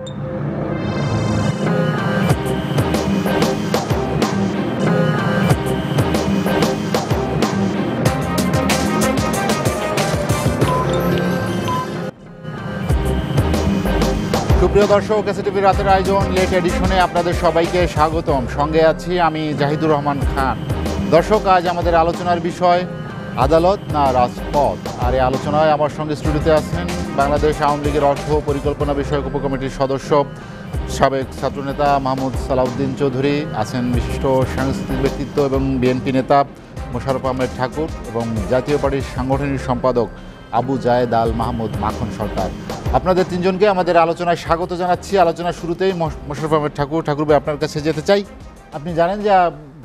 সুপ্রিয় দর্শক, এসএটিভি রাতের আয়োজন লেট এডিশনে আপনাদের সবাইকে স্বাগতম। সঙ্গে আছি আমি জাহিদুর রহমান খান। দর্শক, আজ আমাদের আলোচনার বিষয় আদালত না রাজপথ। আর এই আলোচনায় আমার সঙ্গে স্টুডিওতে আছেন বাংলাদেশ আওয়ামী লীগের অর্থ পরিকল্পনা বিষয়ক উপকমিটির সদস্য সাবেক ছাত্রনেতা মাহমুদ সালাউদ্দিন চৌধুরী, আছেন বিশিষ্ট সাংস্কৃতিক ব্যক্তিত্ব এবং বিএনপি নেতা মোশাররফ আহমেদ ঠাকুর, এবং জাতীয় পার্টির সাংগঠনিক সম্পাদক আবু জায়েদ আল মাহমুদ মাখন সরকার। আপনাদের তিনজনকে আমাদের আলোচনায় স্বাগত জানাচ্ছি। আলোচনার শুরুতেই মোশাররফ আহমেদ ঠাকুর ভাই, আপনার কাছে যেতে চাই। আপনি জানেন যে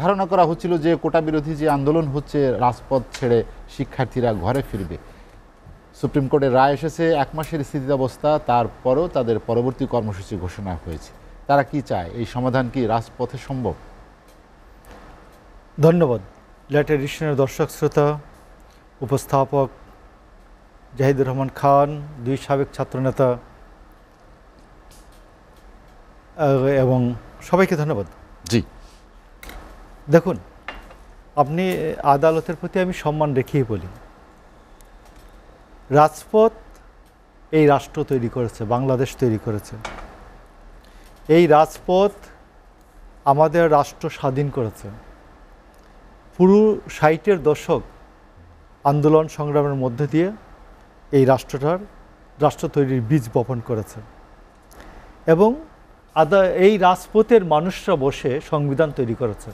ধারণা করা হচ্ছিল যে কোটা বিরোধী যে আন্দোলন হচ্ছে, রাজপথ ছেড়ে শিক্ষার্থীরা ঘরে ফিরবে। সুপ্রিম কোর্টের রায় এসেছে, 1 মাসের স্থিতাবস্থা, তারপরও তাদের পরবর্তী কর্মসূচি ঘোষণা হয়েছে। তারা কি চায়? এই সমাধান কি রাজপথে সম্ভব? ধন্যবাদ। লেট এডিশনের দর্শক শ্রোতা, উপস্থাপক জাহিদুর রহমান খান, 2 সাবেক ছাত্রনেতা, এবং সবাইকে ধন্যবাদ। জি, দেখুন, আপনি আদালতের প্রতি আমি সম্মান রেখেই বলি, রাজপথ এই রাষ্ট্র তৈরি করেছে, বাংলাদেশ তৈরি করেছে। এই রাজপথ আমাদের রাষ্ট্র স্বাধীন করেছে। পুরো 60-এর দশক আন্দোলন সংগ্রামের মধ্যে দিয়ে এই রাষ্ট্র তৈরির বীজ বপন করেছে, এবং এই রাজপথের মানুষরা বসে সংবিধান তৈরি করেছে।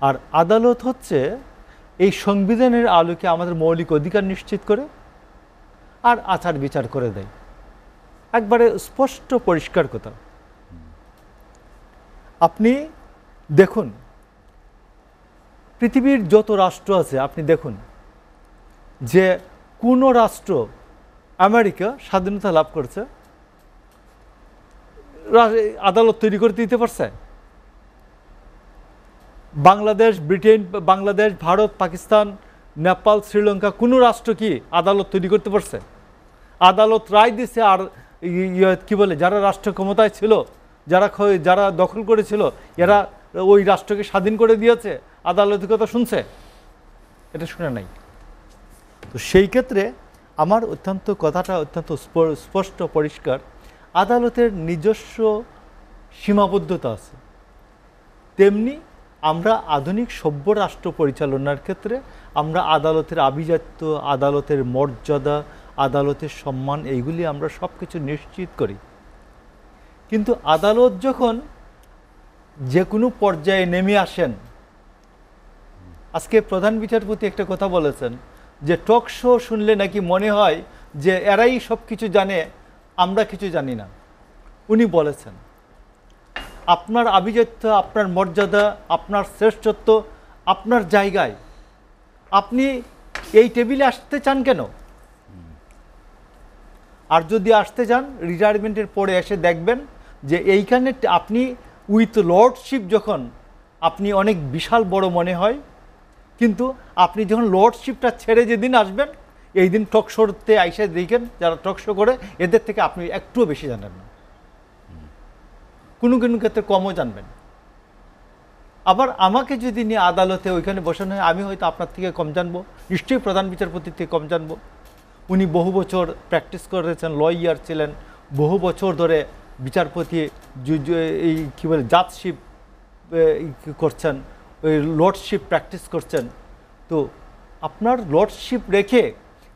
আর আদালত হচ্ছে এই সংবিধানের আলোকে আমাদের মৌলিক অধিকার নিশ্চিত করে আর আচার বিচার করে দেয়। একবারে স্পষ্ট পরিষ্কার কথা। আপনি দেখুন, পৃথিবীর যত রাষ্ট্র আছে আপনি দেখুন যে কোনো রাষ্ট্র, আমেরিকা স্বাধীনতা লাভ করেছে, আদালত তৈরি করে দিতে পারছে? বাংলাদেশ, ব্রিটেন, বাংলাদেশ, ভারত, পাকিস্তান, নেপাল, শ্রীলঙ্কা, কোনো রাষ্ট্র কি আদালত তৈরি করতে পারছে? আদালত রায় দিছে, আর কি বলে, যারা রাষ্ট্র ক্ষমতায় ছিল, যারা দখল করেছিল, এরা ওই রাষ্ট্রকে স্বাধীন করে দিয়েছে, আদালতের কথা শুনছে? এটা শুনে নাই। তো সেই ক্ষেত্রে আমার কথাটা অত্যন্ত স্পষ্ট পরিষ্কার, আদালতের নিজস্ব সীমাবদ্ধতা আছে। তেমনি আমরা আধুনিক সভ্য রাষ্ট্র পরিচালনার ক্ষেত্রে আমরা আদালতের আভিজাত্য, আদালতের মর্যাদা, আদালতের সম্মান, এইগুলি আমরা সব কিছু নিশ্চিত করি। কিন্তু আদালত যখন যে কোনো পর্যায়ে নেমে আসেন, আজকে প্রধান বিচারপতি একটা কথা বলেছেন যে টক শো শুনলে নাকি মনে হয় যে এরাই সব কিছু জানে, আমরা কিছু জানি না। উনি বলেছেন আপনার আভিজাত্য, আপনার মর্যাদা, আপনার শ্রেষ্ঠত্ব আপনার জায়গায়, আপনি এই টেবিলে আসতে চান কেন? আর যদি আসতে চান, রিটায়ারমেন্টের পরে এসে দেখবেন যে এইখানে আপনি উইথ লর্ডশিপ, যখন আপনি অনেক বিশাল বড় মনে হয়, কিন্তু আপনি যখন লর্ডশিপটা ছেড়ে যেদিন আসবেন, এই দিন টকশোতে আইসে দেখেন যারা টকশো করে, এদের থেকে আপনি একটুও বেশি জানেন না, কোনো কোনো ক্ষেত্রে কমও জানবেন। আবার আমাকে যদি নিয়ে আদালতে ওইখানে বসানো হয়, আমি হয়তো আপনার থেকে কম জানবো, নিশ্চয়ই প্রধান বিচারপতির থেকে কম জানবো। উনি বহু বছর প্র্যাকটিস করেছেন, লয়ার ছিলেন, বহু বছর ধরে বিচারপতি এই কী বলে জাজশিপ করছেন, ওই লর্ডশিপ প্র্যাকটিস করছেন। তো আপনার লর্ডশিপ রেখে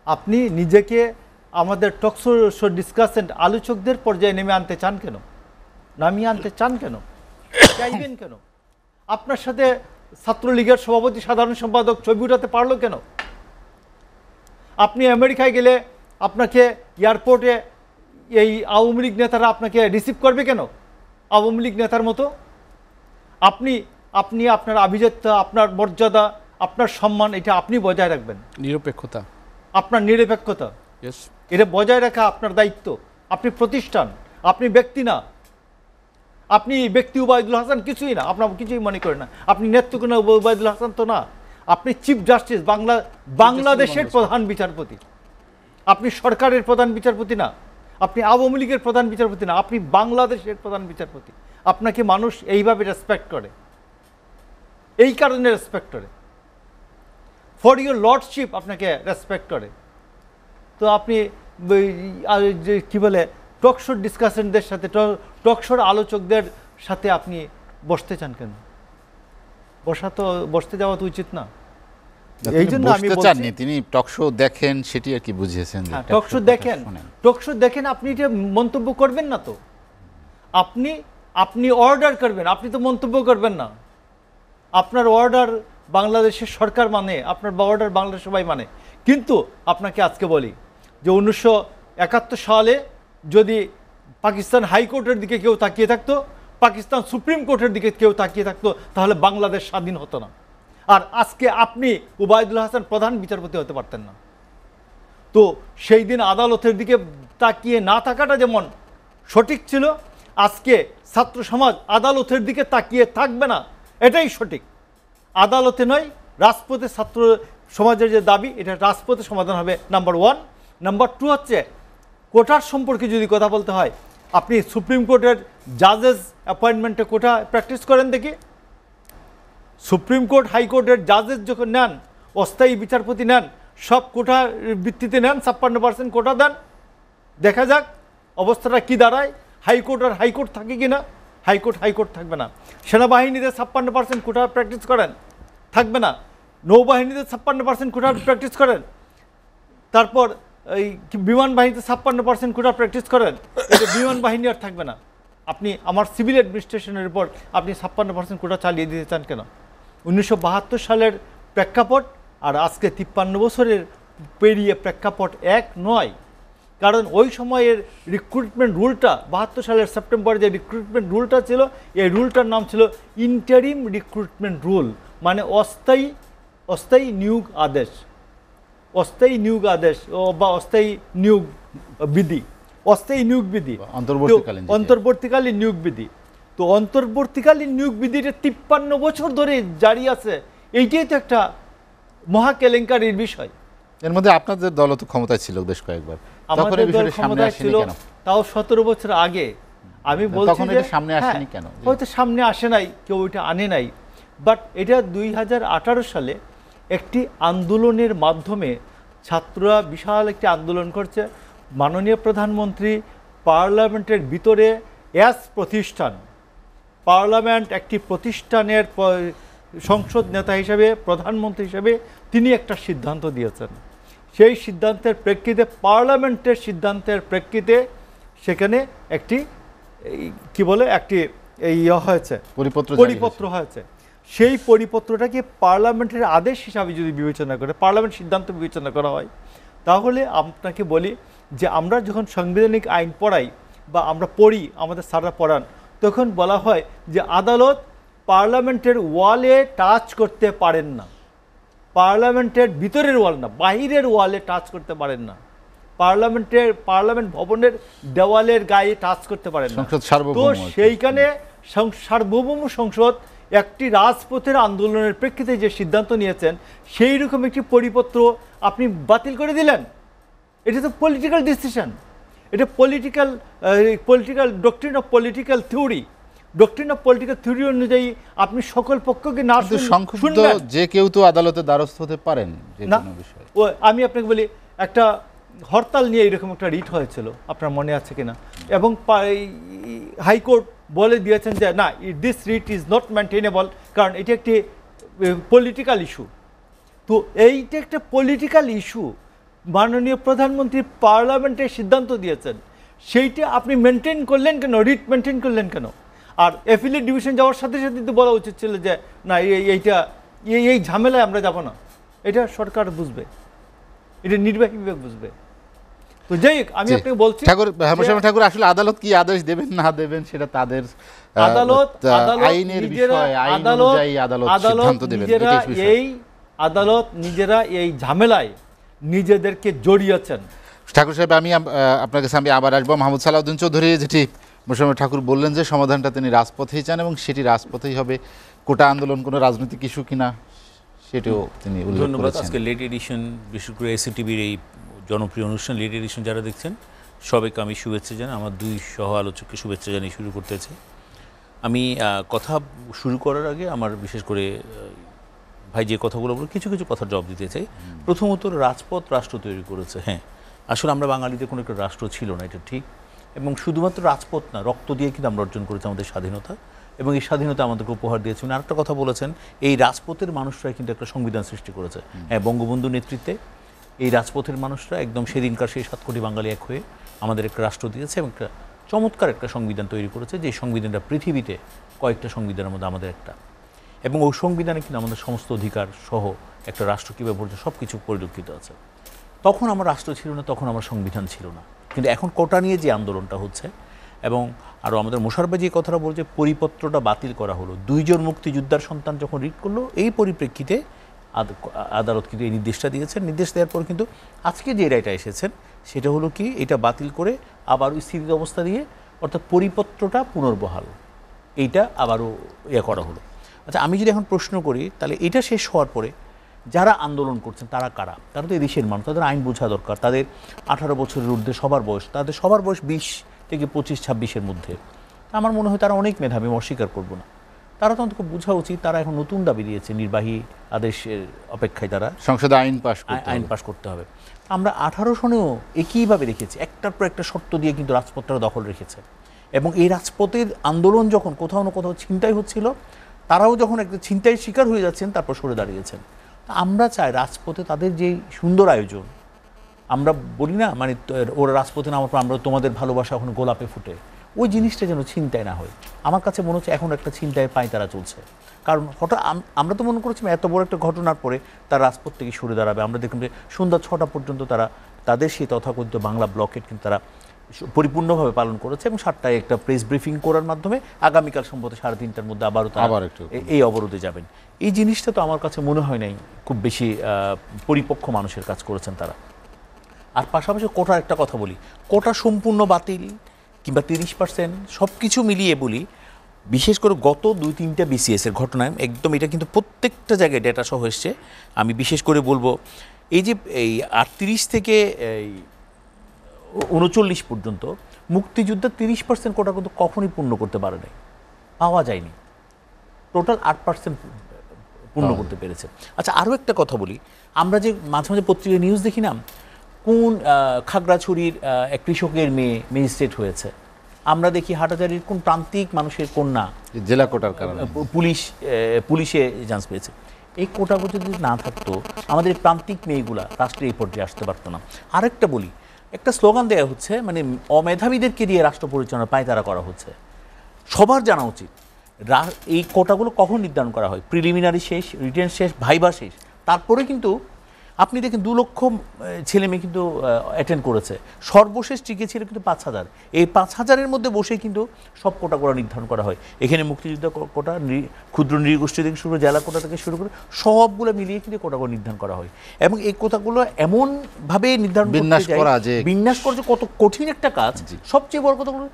আপনি নিজেকে আমাদের টকশো ডিসকাসেন্ট আলোচকদের পর্যায়ে নেমে আনতে চান কেন? নামিয়ে আনতে চান কেন? চাইবেন কেন? আপনার সাথে ছাত্রলীগের সভাপতি, সাধারণ সম্পাদক ছবি উঠাতে পারলো কেন? আপনি আমেরিকায় গেলে আপনাকে এয়ারপোর্টে এই আওয়ামী লীগ নেতারা আপনাকে রিসিভ করবে কেন? আওয়ামী লীগ নেতার মতো আপনি আপনার আভিজাত্য, আপনার মর্যাদা, আপনার সম্মান, এটা আপনি বজায় রাখবেন। নিরপেক্ষতা, আপনার নিরপেক্ষতা, এটা বজায় রাখা আপনার দায়িত্ব। আপনি প্রতিষ্ঠান, আপনি ব্যক্তি না। আপনি ব্যক্তি উবায়দুল হাসান কিছুই না, আপনার কিছুই মনে করেন না। আপনি নেত্রকোনা উবায়দুল হাসান তো না, আপনি চিফ জাস্টিস, বাংলাদেশের প্রধান বিচারপতি। আপনি সরকারের প্রধান বিচারপতি না, আপনি আওয়ামী লীগের প্রধান বিচারপতি না, আপনি বাংলাদেশের প্রধান বিচারপতি। আপনাকে মানুষ এইভাবে রেসপেক্ট করে, এই কারণে রেসপেক্ট করে, ফর ইউর লর্ডশিপ আপনাকে রেসপেক্ট করে। তো আপনি কি বলে টকশোর ডিসকাশনদের সাথে, টকশোর আলোচকদের সাথে আপনি বসতে চান কেন? বসতে যাওয়া তো উচিত না। এই জন্য আমি চাননি, তিনি টকশো দেখেন সেটি আর কি বুঝিয়েছেন। টকশো দেখেন, আপনি এটা মন্তব্য করবেন না তো, আপনি অর্ডার করবেন, আপনি তো মন্তব্য করবেন না। আপনার অর্ডার বাংলাদেশের সরকার মানে, আপনার অর্ডার বাংলাদেশ সবাই মানে। কিন্তু আপনাকে আজকে বলি যে 1971 সালে যদি পাকিস্তান হাইকোর্টের দিকে কেউ তাকিয়ে থাকতো, পাকিস্তান সুপ্রিম কোর্টের দিকে কেউ তাকিয়ে থাকতো, তাহলে বাংলাদেশ স্বাধীন হতো না। আর আজকে আপনি ওবায়দুল হাসান প্রধান বিচারপতি হতে পারতেন না। তো সেই দিন আদালতের দিকে তাকিয়ে না থাকাটা যেমন সঠিক ছিল, আজকে ছাত্র সমাজ আদালতের দিকে তাকিয়ে থাকবে না, এটাই সঠিক। আদালতে নয়, রাজপথে ছাত্র সমাজের যে দাবি, এটা রাজপথে সমাধান হবে, নাম্বার 1। নাম্বার 2 হচ্ছে কোটার সম্পর্কে যদি কথা বলতে হয়, আপনি সুপ্রিম কোর্টের জাজেস অ্যাপয়েন্টমেন্টে কোটা প্র্যাকটিস করেন দেখি। সুপ্রিম কোর্ট হাইকোর্টের জাজেস যখন নেন, অস্থায়ী বিচারপতি নেন, সব কোটার ভিত্তিতে নেন, 56% কোটা দেন। দেখা যাক অবস্থাটা কি দাঁড়ায়। হাইকোর্ট থাকে কি না? হাইকোর্ট থাকবে না। সেনাবাহিনীতে 56% কোটা প্র্যাকটিস করেন, থাকবে না। নৌবাহিনীতে 56% কোটা প্র্যাকটিস করেন, তারপর এই বিমান বাহিনীতে 56% কোটা প্র্যাকটিস করেন, এটা বিমান বাহিনী আর থাকবে না। আপনি আমার সিভিল অ্যাডমিনিস্ট্রেশনের উপর আপনি 56% কোটা চালিয়ে দিতে চান কেন? 1972 সালের প্রেক্ষাপট আর আজকে 53 বছরের পেরিয়ে প্রেক্ষাপট এক নয়। কারণ ওই সময়ের রিক্রুটমেন্ট রুলটা, 72 সালের সেপ্টেম্বরে যে রিক্রুটমেন্ট রুলটা ছিল, এই রুলটার নাম ছিল ইন্টারিম রিক্রুটমেন্ট রুল, মানে অস্থায়ী নিয়োগ আদেশ, বা অস্থায়ী নিয়োগ বিধি, অন্তর্বর্তীকালীন নিয়োগ বিধি। তো অন্তর্বর্তীকালীন নিয়োগ বিধিটা 53 বছর ধরে জারি আছে। এইটাই তো একটা মহা কেলেঙ্কারির বিষয়। এর মধ্যে আপনাদের দল তো ক্ষমতায় ছিল বেশ কয়েকবার, আমাদের দল ক্ষমতায় ছিল, তাও 17 বছর আগে। আমি বলছি যে সামনে আসেনি কেন? হয়তো সামনে আসে নাই, কেউ ওইটা আনে নাই। বাট এটা 2018 সালে একটি আন্দোলনের মাধ্যমে ছাত্ররা বিশাল একটি আন্দোলন করছে। মাননীয় প্রধানমন্ত্রী পার্লামেন্টের ভিতরে প্রতিষ্ঠান, পার্লামেন্ট একটি প্রতিষ্ঠানের সংসদ নেতা হিসেবে, প্রধানমন্ত্রী হিসেবে তিনি একটা সিদ্ধান্ত দিয়েছেন। সেই সিদ্ধান্তের প্রেক্ষিতে, পার্লামেন্টের সিদ্ধান্তের প্রেক্ষিতে সেখানে একটি একটি হয়েছে, পরিপত্র হয়েছে। সেই পরিপত্রটাকে পার্লামেন্টের আদেশ হিসাবে যদি বিবেচনা করে, পার্লামেন্ট সিদ্ধান্ত বিবেচনা করা হয়, তাহলে আপনাকে বলি যে আমরা যখন সাংবিধানিক আইন পড়াই বা আমরা পড়ি, আমাদের স্যাররা পড়ান, তখন বলা হয় যে আদালত পার্লামেন্টের ওয়ালে টাচ করতে পারেন না, পার্লামেন্টের ভিতরের ওয়াল না, বাহিরের ওয়ালে টাচ করতে পারেন না, পার্লামেন্ট ভবনের দেওয়ালের গায়ে টাচ করতে পারেন না। তো সেইখানে সার্বভৌম সংসদ একটি রাজপথের আন্দোলনের প্রেক্ষিতে যে সিদ্ধান্ত নিয়েছেন, সেই রকম একটি পরিপত্র আপনি বাতিল করে দিলেন। এটা তো পলিটিক্যাল ডিসিশন, এটা political doctrine of political theory অনুযায়ী আপনি সকল পক্ষকে না শুনবেন। যে কেউ তো আদালতে দ্বারস্থ হতে পারেন না। আমি আপনাকে বলি, একটা হরতাল নিয়ে এরকম একটা রিট হয়েছিল, আপনার মনে আছে কিনা? এবং হাইকোর্ট বলে দিয়েছেন যে না, this writ is not maintainable, কারণ এটি একটি পলিটিক্যাল ইস্যু। তো এইটা একটা পলিটিক্যাল ইস্যু, মাননীয় প্রধানমন্ত্রী পার্লামেন্টে সিদ্ধান্ত দিয়েছেন, সেইটা আপনি মেনটেন করলেন কেন? রিট মেনটেন করলেন কেন? আর অ্যাপিলেট ডিভিশন যাওয়ার সাথে সাথে তো বলা উচিত ছিল যে না, এই ঝামেলায় আমরা যাব না। এটা সরকার বুঝবে, এটা নির্বাহী বিভাগ বুঝবে। তো যাই হোক, আমি আপনাকে বলছি ঠাকুর, আসলে আদালত কি আদেশ দেবেন না দেবেন সেটা তাদের আইনের বিষয়, আইন অনুযায়ী আদালত সিদ্ধান্ত দেবেন। আদালত নিজেরা এই ঝামেলায় নিজেদেরকে জড়িয়েছেন। ঠাকুর সাহেব, আমি আপনার কাছে আবার আসবো। মাহমুদ সালাউদ্দিন চৌধুরী যেটি মোশাররফ ঠাকুর বললেন যে সমাধানটা তিনি রাজপথেই চান এবং সেটি রাজপথেই হবে। কোটা আন্দোলন কোনো রাজনৈতিক ইস্যু কিনা সেটিও তিনি উল্লেখ করেছেন। আজকে লেট এডিশন, বিশেষ করে এসিটিভির এই জনপ্রিয় অনুষ্ঠান লেট এডিশন যারা দেখছেন, সবাইকে আমি শুভেচ্ছা জানাই, আমার দুই সহ আলোচককে শুভেচ্ছা জানিয়ে শুরু করতেছি। আমি কথা শুরু করার আগে আমার বিশেষ করে ভাই যে কথাগুলো বলে কিছু কিছু কথার জবাব দিতে চাই। প্রথমত, রাজপথ রাষ্ট্র তৈরি করেছে। হ্যাঁ, আসলে আমরা বাঙালিদের কোনো একটা রাষ্ট্র ছিল না, এটা ঠিক। এবং শুধুমাত্র রাজপথ না, রক্ত দিয়ে কিন্তু আমরা অর্জন করেছি আমাদের স্বাধীনতা, এবং এই স্বাধীনতা আমাদেরকে উপহার দিয়েছে। আরেকটা কথা বলেছেন, এই রাজপথের মানুষরাই কিন্তু একটা সংবিধান সৃষ্টি করেছে। হ্যাঁ, বঙ্গবন্ধুর নেতৃত্বে এই রাজপথের মানুষরা একদম সেদিনকার সেই 7 কোটি বাঙালি এক হয়ে আমাদের একটা রাষ্ট্র দিয়েছে এবং একটা চমৎকার একটা সংবিধান তৈরি করেছে, যে সংবিধানটা পৃথিবীতে কয়েকটা সংবিধানের মধ্যে আমাদের একটা। এবং ওই সংবিধানে কিন্তু আমাদের সমস্ত অধিকার সহ একটা রাষ্ট্র কীভাবে পড়ছে সব কিছু পরিলক্ষিত আছে। তখন আমার রাষ্ট্র ছিল না, তখন আমার সংবিধান ছিল না। কিন্তু এখন কোটা নিয়ে যে আন্দোলনটা হচ্ছে, এবং আরও আমাদের মোশাররফ ভাই যে কথাটা বলছে, পরিপত্রটা বাতিল করা হলো, 2 জন মুক্তিযোদ্ধার সন্তান যখন রিট করলো, এই পরিপ্রেক্ষিতে আদালত কিন্তু এই নির্দেশটা দিয়েছেন। নির্দেশ দেওয়ার পর কিন্তু আজকে যে রায়টা এসেছেন সেটা হলো কি, এটা বাতিল করে আবার স্থিতি অবস্থা দিয়ে, অর্থাৎ পরিপত্রটা পুনর্বহাল, এইটা আবারও করা হলো। আচ্ছা, আমি যদি এখন প্রশ্ন করি, তাহলে এটা শেষ হওয়ার পরে যারা আন্দোলন করছেন তারা কারা? তারা তো এই দেশের মানুষ, তাদের আইন বোঝা দরকার। তাদের 18 বছরের ঊর্ধ্বে সবার বয়স, তাদের সবার বয়স 20 থেকে 25-26-এর মধ্যে। আমার মনে হয় তারা অনেক মেধাবী, অস্বীকার করব না। তারা তো অন্তত বোঝা উচিত, তারা এখন নতুন দাবি দিয়েছে, নির্বাহী আদেশের অপেক্ষায় তারা সংসদে আইন পাস করতে হবে। আমরা 18 সনেও একইভাবে রেখেছি, একটার পর একটা শর্ত দিয়ে কিন্তু রাজপথটা দখল রেখেছে। এবং এই রাজপথের আন্দোলন যখন কোথাও না কোথাও ছিনতাই হচ্ছিল, তারাও যখন একটা ছিনতাইয়ের শিকার হয়ে যাচ্ছেন, তারপর সরে দাঁড়িয়েছেন। আমরা চাই রাজপথে তাদের যে সুন্দর আয়োজন, আমরা বলি না মানে ওরা রাজপথে নামার পর আমরা তোমাদের ভালোবাসা এখন গোলাপে ফুটে, ওই জিনিসটা যেন ছিনতাই না হয়। আমার কাছে মনে হচ্ছে এখন একটা ছিনতাই পায় তারা চলছে। কারণ হঠাৎ আমরা তো মনে করেছিলাম এত বড় একটা ঘটনার পরে তারা রাজপথ থেকে সরে দাঁড়াবে। আমরা দেখলাম যে সন্ধ্যা 6টা পর্যন্ত তারা তাদের সেই তথাকথিত বাংলা ব্লকেট কিন্তু তারা পরিপূর্ণভাবে পালন করেছে, এবং 7টায় একটা প্রেস ব্রিফিং করার মাধ্যমে আগামীকাল সম্ভবত 3:30টার মধ্যে আবারও তারা এই অবরোধে যাবেন। এই জিনিসটা তো আমার কাছে মনে হয় নাই খুব বেশি পরিপক্ক মানুষের কাজ করেছেন তারা। আর পাশাপাশি কোটার একটা কথা বলি, কোটা সম্পূর্ণ বাতিল কিংবা 30% সব কিছু মিলিয়ে বলি, বিশেষ করে গত 2-3টা বিসিএসের ঘটনায় একদম এটা কিন্তু প্রত্যেকটা জায়গায় ডেটা সহ এসছে। আমি বিশেষ করে বলবো, এই যে এই 38 থেকে 39 পর্যন্ত মুক্তিযুদ্ধের 30% কোটা কিন্তু কখনই পূর্ণ করতে পারে নাই, পাওয়া যায়নি। টোটাল 8% পূর্ণ করতে পেরেছে। আচ্ছা, আরও একটা কথা বলি, আমরা যে মাঝে মাঝে পত্রিকায় নিউজ দেখি না, কোন খাগড়াছড়ির এক কৃষকের মেয়ে ম্যাজিস্ট্রেট হয়েছে, আমরা দেখি হাটাজারির কোন প্রান্তিক মানুষের কন্যা জেলা কোটার কারণে পুলিশে চান্স পেয়েছে। এই কোটাগুলো যদি না থাকতো, আমাদের প্রান্তিক মেয়েগুলা রাষ্ট্রের এই পর্যায়ে আসতে পারতো না। আরেকটা বলি, একটা স্লোগান দেওয়া হচ্ছে, মানে অমেধাবীদেরকে দিয়ে রাষ্ট্র পরিচালনা পায়তারা করা হচ্ছে। সবার জানা উচিত এই কোটাগুলো কখন নির্ধারণ করা হয়, প্রিলিমিনারি শেষ, রিটেন শেষ, ভাইবা শেষ, তারপরে কিন্তু আপনি দেখেন 2 লক্ষ ছেলে মেয়ে কিন্তু অ্যাটেন্ড করেছে, সর্বশেষ টিকে ছিল কিন্তু 5000। এই 5000-এর মধ্যে বসে কিন্তু সব কোটাগুলো নির্ধারণ করা হয়। এখানে মুক্তিযোদ্ধা কোটা, ক্ষুদ্র নৃগোষ্ঠী থেকে শুরু করে জেলা কোটা থেকে শুরু করে সবগুলো মিলিয়ে কিন্তু কোটাগুলো নির্ধারণ করা হয়। এবং এই কোটাগুলো এমনভাবে নির্ধারণ বিন্যাস করা যে কত কঠিন একটা কাজ। সবচেয়ে বড় কথা হলো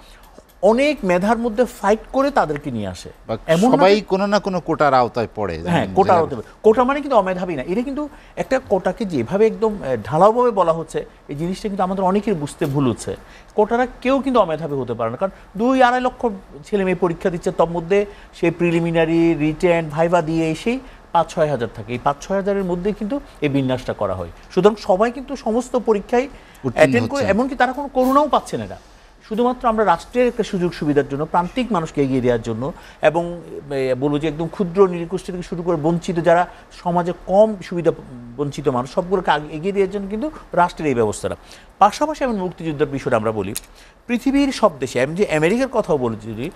অনেক মেধার মধ্যে ফাইট করে তাদেরকে নিয়ে আসে, এমন সবাই কোনো না কোনো কোটার আওতায় পড়ে। হ্যাঁ, কোটার আওতায়। কোটা মানে কিন্তু অমেধাবী না, এটা কিন্তু একটা কোটাকে যেভাবে একদম ঢালাওভাবে বলা হচ্ছে, এই জিনিসটা কিন্তু আমাদের অনেকের বুঝতে ভুল হচ্ছে। কোটারা কেউ কিন্তু অমেধাবী হতে পারে না, কারণ 2-2.5 লক্ষ ছেলে মেয়ে পরীক্ষা দিচ্ছে, তার মধ্যে সে প্রিলিমিনারি, রিটেন, ভাইবা দিয়ে এসেই 5-6 হাজার থাকে। এই 5-6 হাজারের মধ্যে কিন্তু এই বিন্যাসটা করা হয়। সুতরাং সবাই কিন্তু সমস্ত পরীক্ষায় অ্যাটেন্ড করে, এমনকি তারা কোনো করুণাও পাচ্ছে না। শুধুমাত্র আমরা রাষ্ট্রের একটা সুযোগ সুবিধার জন্য, প্রান্তিক মানুষকে এগিয়ে দেওয়ার জন্য, এবং বলবো যে একদম ক্ষুদ্র নৃগোষ্ঠী থেকে শুরু করে বঞ্চিত, যারা সমাজে কম সুবিধা বঞ্চিত মানুষ, সবগুলোকে এগিয়ে দেওয়ার জন্য কিন্তু রাষ্ট্রের এই ব্যবস্থাটা। পাশাপাশি আমি মুক্তিযুদ্ধের বিষয়টা আমরা বলি, পৃথিবীর সব দেশে, আমি যে আমেরিকার কথাও বলেছি, যদি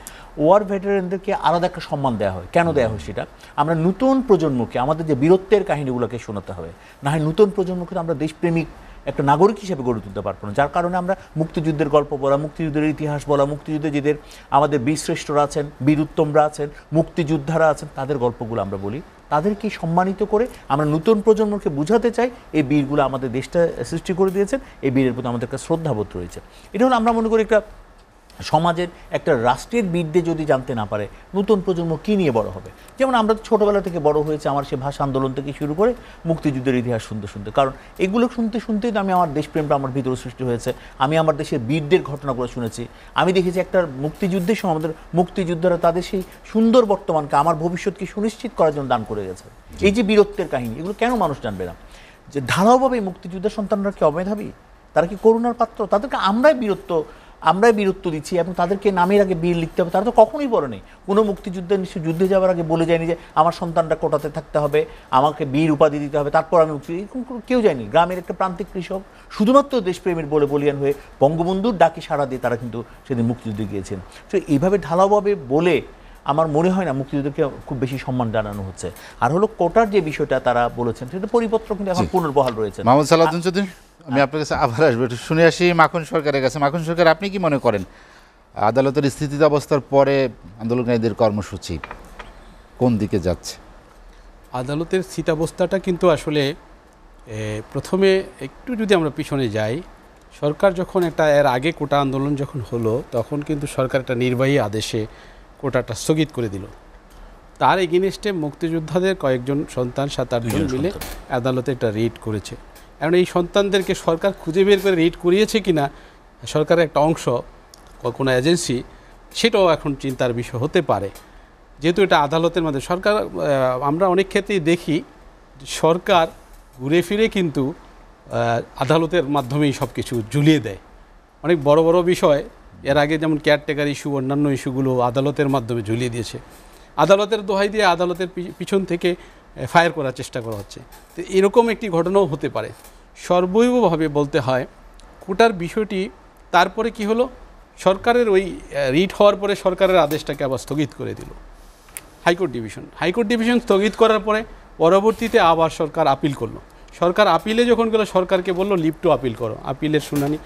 ওয়ার ভেটারেনদেরকে আলাদা একটা সম্মান দেওয়া হয়, কেন দেওয়া হয় সেটা আমরা নতুন প্রজন্মকে আমাদের যে বীরত্বের কাহিনীগুলোকে শোনাতে হবে, না হয় নতুন প্রজন্মকে আমরা দেশপ্রেমিক একটা নাগরিক হিসেবে গড়ে তুলতে পারবো না। যার কারণে আমরা মুক্তিযুদ্ধের গল্প বলা, মুক্তিযুদ্ধের ইতিহাস বলা, মুক্তিযুদ্ধে যেদের আমাদের বীরশ্রেষ্ঠরা আছেন, বীর উত্তমরা আছেন, মুক্তিযোদ্ধারা আছেন, তাদের গল্পগুলো আমরা বলি, তাদেরকে সম্মানিত করে আমরা নতুন প্রজন্মকে বুঝাতে চাই এই বীরগুলো আমাদের দেশটা সৃষ্টি করে দিয়েছেন, এই বীরের প্রতি আমাদের একটা শ্রদ্ধাবোধ রয়েছে। এটা হলো আমরা মনে করি একটা সমাজের একটা রাষ্ট্রের বিরুদ্ধে যদি জানতে না পারে নতুন প্রজন্ম কী নিয়ে বড় হবে? যেমন আমরা ছোটোবেলা থেকে বড় হয়েছে, আমার সে ভাষা আন্দোলন থেকে শুরু করে মুক্তিযুদ্ধের ইতিহাস শুনতে শুনতে, কারণ এগুলো শুনতে শুনতেই তো আমি আমার দেশপ্রেমটা আমার ভিতরে সৃষ্টি হয়েছে। আমি আমার দেশের বীরদের ঘটনাগুলো শুনেছি, আমি দেখেছি একটা মুক্তিযুদ্ধের সময় আমাদের মুক্তিযোদ্ধারা তাদের সেই সুন্দর বর্তমানকে, আমার ভবিষ্যৎকে সুনিশ্চিত করার জন্য দান করে গেছে। এই যে বীরত্বের কাহিনী, এগুলো কেন মানুষ জানবে না? যে ঢালাওভাবে মুক্তিযুদ্ধের সন্তানরা কি অমেধাবী? তারা কি করুণার পাত্র? তাদেরকে আমরাই বীরত্ব দিচ্ছি এবং তাদেরকে নামের আগে বীর লিখতে হবে। তারা তো কখনোই বলেনি, কোনো মুক্তিযুদ্ধের নিশ্চয় যুদ্ধে যাওয়ার আগে বলে যায়নি যে আমার সন্তানটা কোটাতে থাকতে হবে, আমাকে বীর উপাধি দিতে হবে, তারপর আমি মুক্তি। কেউ যায়নি। গ্রামের একটা প্রান্তিক কৃষক শুধুমাত্র দেশপ্রেমের বলিয়ান হয়ে বঙ্গবন্ধুর ডাকে সাড়া দিয়ে তারা কিন্তু সেদিন মুক্তিযুদ্ধে গিয়েছেন। তো এইভাবে ঢালাওভাবে বলে আমার মনে হয় না মুক্তিযুদ্ধকে খুব বেশি সম্মান জানানো হচ্ছে। আর হলো কোটার যে বিষয়টা তারা বলেছেন, সেটা পরিপত্র কিন্তু এখন পুনর্বহাল রয়েছে। মোহাম্মদ সালাউদ্দিন চৌধুরী, আমি আপনার কাছে আবার আসবো, একটু শুনে আসি মাখন সরকারের কাছে। মাখন সরকার, আপনি কি মনে করেন আদালতের স্থিতিতাবস্থার পরে আন্দোলনকারীদের কর্মসূচি কোন দিকে যাচ্ছে? আদালতের স্থিতাবস্থাটা কিন্তু আসলে প্রথমে একটু যদি আমরা পিছনে যাই, সরকার যখন এর আগে কোটা আন্দোলন যখন হলো, তখন কিন্তু সরকার একটা নির্বাহী আদেশে কোটাটা স্থগিত করে দিল। তার এগেইনস্টে মুক্তিযোদ্ধাদের কয়েকজন সন্তান 7-8 জন মিলে আদালতে একটা রিট করেছে। এখন এই সন্তানদেরকে সরকার খুঁজে বের করে রিট করিয়েছে কিনা সরকারের একটা অংশ, কোনো এজেন্সি, সেটাও এখন চিন্তার বিষয় হতে পারে। যেহেতু এটা আদালতের মধ্যে সরকার, আমরা অনেক ক্ষেত্রেই দেখি সরকার ঘুরে ফিরে কিন্তু আদালতের মাধ্যমেই সব কিছু ঝুলিয়ে দেয়। অনেক বড় বড় বিষয় এর আগে যেমন কেয়ারটেকার ইস্যু, অন্যান্য ইস্যুগুলো আদালতের মাধ্যমে ঝুলিয়ে দিয়েছে। আদালতের দোহাই দিয়ে আদালতের পিছন থেকে ফায়ার করার চেষ্টা করা হচ্ছে। তো এরকম একটি ঘটনাও হতে পারে। সর্বৈবভাবে বলতে হয় কোটার বিষয়টি তারপরে কি হলো, সরকারের ওই রিট হওয়ার পরে সরকারের আদেশটাকে আবার স্থগিত করে দিল হাইকোর্ট ডিভিশন স্থগিত করার পরে পরবর্তীতে আবার সরকার আপিল করলো। সরকার আপিলে যখন গেলো, সরকারকে বললো লিভ টু আপিল করো। আপিলের শুনানি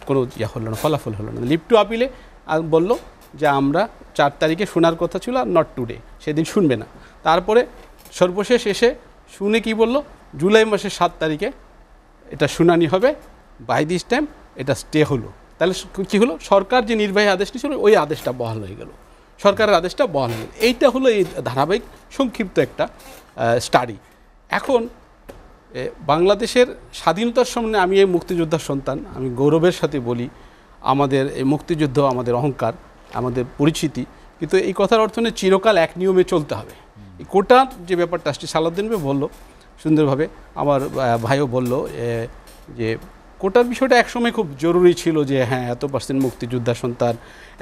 কোনো হলো না, ফলাফল হলো না। লিভ টু আপিলে বলল যে আমরা 4 তারিখে শোনার কথা ছিল, আর নট টুডে, সেদিন শুনবে না। তারপরে সর্বশেষ এসে শুনে কি বলল, জুলাই মাসের 7 তারিখে এটা শুনানি হবে, বাই দিস টাইম এটা স্টে হলো। তাহলে কী হলো, সরকার যে নির্বাহী আদেশটি ছিল ওই আদেশটা বহাল হয়ে গেল, সরকারের আদেশটা বহাল হয়ে গেল। এইটা হলো এই ধারাবাহিক সংক্ষিপ্ত একটা স্টাডি। এখন বাংলাদেশের স্বাধীনতার সামনে আমি এই মুক্তিযোদ্ধার সন্তান, আমি গৌরবের সাথে বলি আমাদের এই মুক্তিযুদ্ধ আমাদের অহংকার, আমাদের পরিচিতি, কিন্তু এই কথার অর্থ নেই চিরকাল এক নিয়মে চলতে হবে। এই কোটার যে ব্যাপারটা আসছে, সালাউদ্দিন ভাই বললো সুন্দরভাবে, আমার ভাইও বলল যে কোটার বিষয়টা একসময় খুব জরুরি ছিল, যে হ্যাঁ এত% মুক্তিযোদ্ধার সন্তান,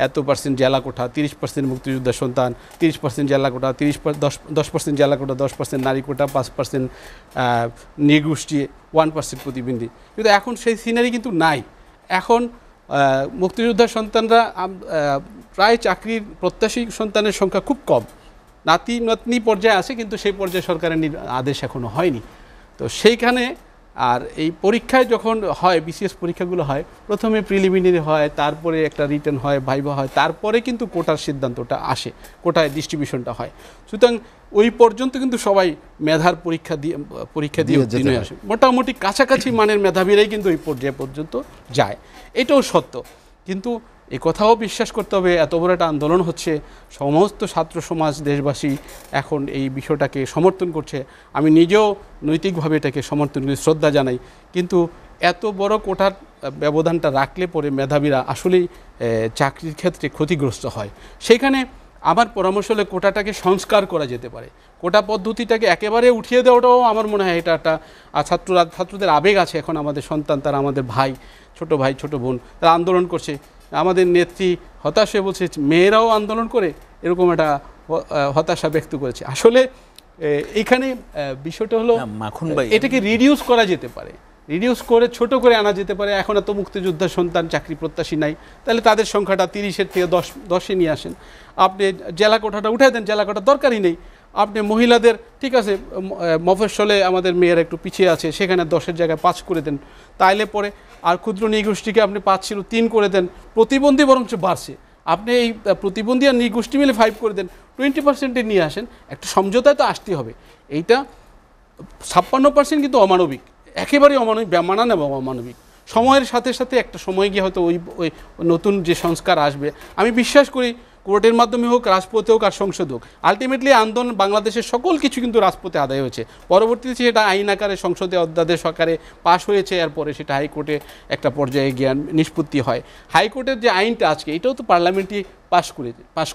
এত% জেলা কোঠা, 30% মুক্তিযোদ্ধার সন্তান, 30% জেলা কোঠা, 10% জেলা কোঠা, 10% নারী কোটা, 5% নৃগোষ্ঠী, 1% প্রতিবন্ধী। কিন্তু এখন সেই সিনারি কিন্তু নাই। এখন মুক্তিযোদ্ধার সন্তানরা প্রায় চাকরির প্রত্যাশী সন্তানের সংখ্যা খুব কম, নাতি নাতনি পর্যায়ে আছে, কিন্তু সেই পর্যায়ে সরকারের আদেশ এখনও হয়নি। তো সেইখানে আর এই পরীক্ষায় যখন হয়, বিসিএস পরীক্ষাগুলো হয়, প্রথমে প্রিলিমিনারি হয়, তারপরে একটা রিটেন হয়, ভাইভা হয়, তারপরে কিন্তু কোটার সিদ্ধান্তটা আসে, কোটায় ডিস্ট্রিবিউশনটা হয়। সুতরাং ওই পর্যন্ত কিন্তু সবাই মেধার পরীক্ষা দিয়ে উত্তীর্ণ আসে, মোটামুটি কাছাকাছি মানের মেধাবীরাই কিন্তু ওই পর্যায়ে পর্যন্ত যায়। এটাও সত্য, কিন্তু এই কথাও বিশ্বাস করতে হবে, এত বড় একটা আন্দোলন হচ্ছে, সমস্ত ছাত্র সমাজ, দেশবাসী এখন এই বিষয়টাকে সমর্থন করছে। আমি নিজেও নৈতিকভাবে এটাকে সমর্থন করি, শ্রদ্ধা জানাই। কিন্তু এত বড় কোটার ব্যবধানটা রাখলে পরে মেধাবীরা আসলেই চাকরির ক্ষেত্রে ক্ষতিগ্রস্ত হয়। সেখানে আমার পরামর্শ হলে কোটাটাকে সংস্কার করা যেতে পারে। কোটা পদ্ধতিটাকে একেবারে উঠিয়ে দেওয়াটাও আমার মনে হয় এটা একটা, ছাত্রদের আবেগ আছে, এখন আমাদের সন্তান, তারা আমাদের ভাই, ছোট বোন, তারা আন্দোলন করছে। আমাদের নেত্রী হতাশ হয়ে বলছে মেয়েরাও আন্দোলন করে, এরকম একটা হতাশা ব্যক্ত করেছে। আসলে এইখানে বিষয়টা হলো এটাকে রিডিউস করা যেতে পারে, রিডিউস করে ছোট করে আনা যেতে পারে। এখন এত মুক্তিযোদ্ধার সন্তান চাকরি প্রত্যাশী নাই, তাহলে তাদের সংখ্যাটা 30-এর থেকে 10-এ নিয়ে আসেন। আপনি জেলা কোঠাটা উঠে দেন, জেলা কোটা দরকারই নেই। আপনি মহিলাদের, ঠিক আছে মফস্বলে আমাদের মেয়েরা একটু পিছিয়ে আছে, সেখানে 10-এর জায়গায় 5 করে দেন, তাইলে পরে। আর ক্ষুদ্র নৃগোষ্ঠীকে আপনি 5 ছিল 3 করে দেন, প্রতিবন্ধী বরঞ্চ বাড়ছে, আপনি এই প্রতিবন্ধী আর নৃগোষ্ঠী মিলে 5 করে দেন, 20%-এ নিয়ে আসেন। একটা সমঝোতায় তো আসতে হবে। এইটা 56% কিন্তু অমানবিক, একেবারেই অমানবিক, বেমানান এবং অমানবিক। সময়ের সাথে সাথে একটা সময় গিয়ে হয়তো ওই ওই নতুন যে সংস্কার আসবে, আমি বিশ্বাস করি কোর্টের মাধ্যমে হোক, রাজপথে হোক আর সংসদ হোক, আলটিমেটলি আন্দোলন বাংলাদেশের সকল কিছু কিন্তু রাজপথে আদায় হয়েছে। পরবর্তীতে সেটা আইন আকারে সংসদে অধ্যাদেশ আকারে পাশ হয়েছে, এরপরে সেটা হাইকোর্টে একটা পর্যায়ে জ্ঞান নিষ্পত্তি হয়। হাইকোর্টের যে আইনটা আজকে, এটাও তো পার্লামেন্টই পাশ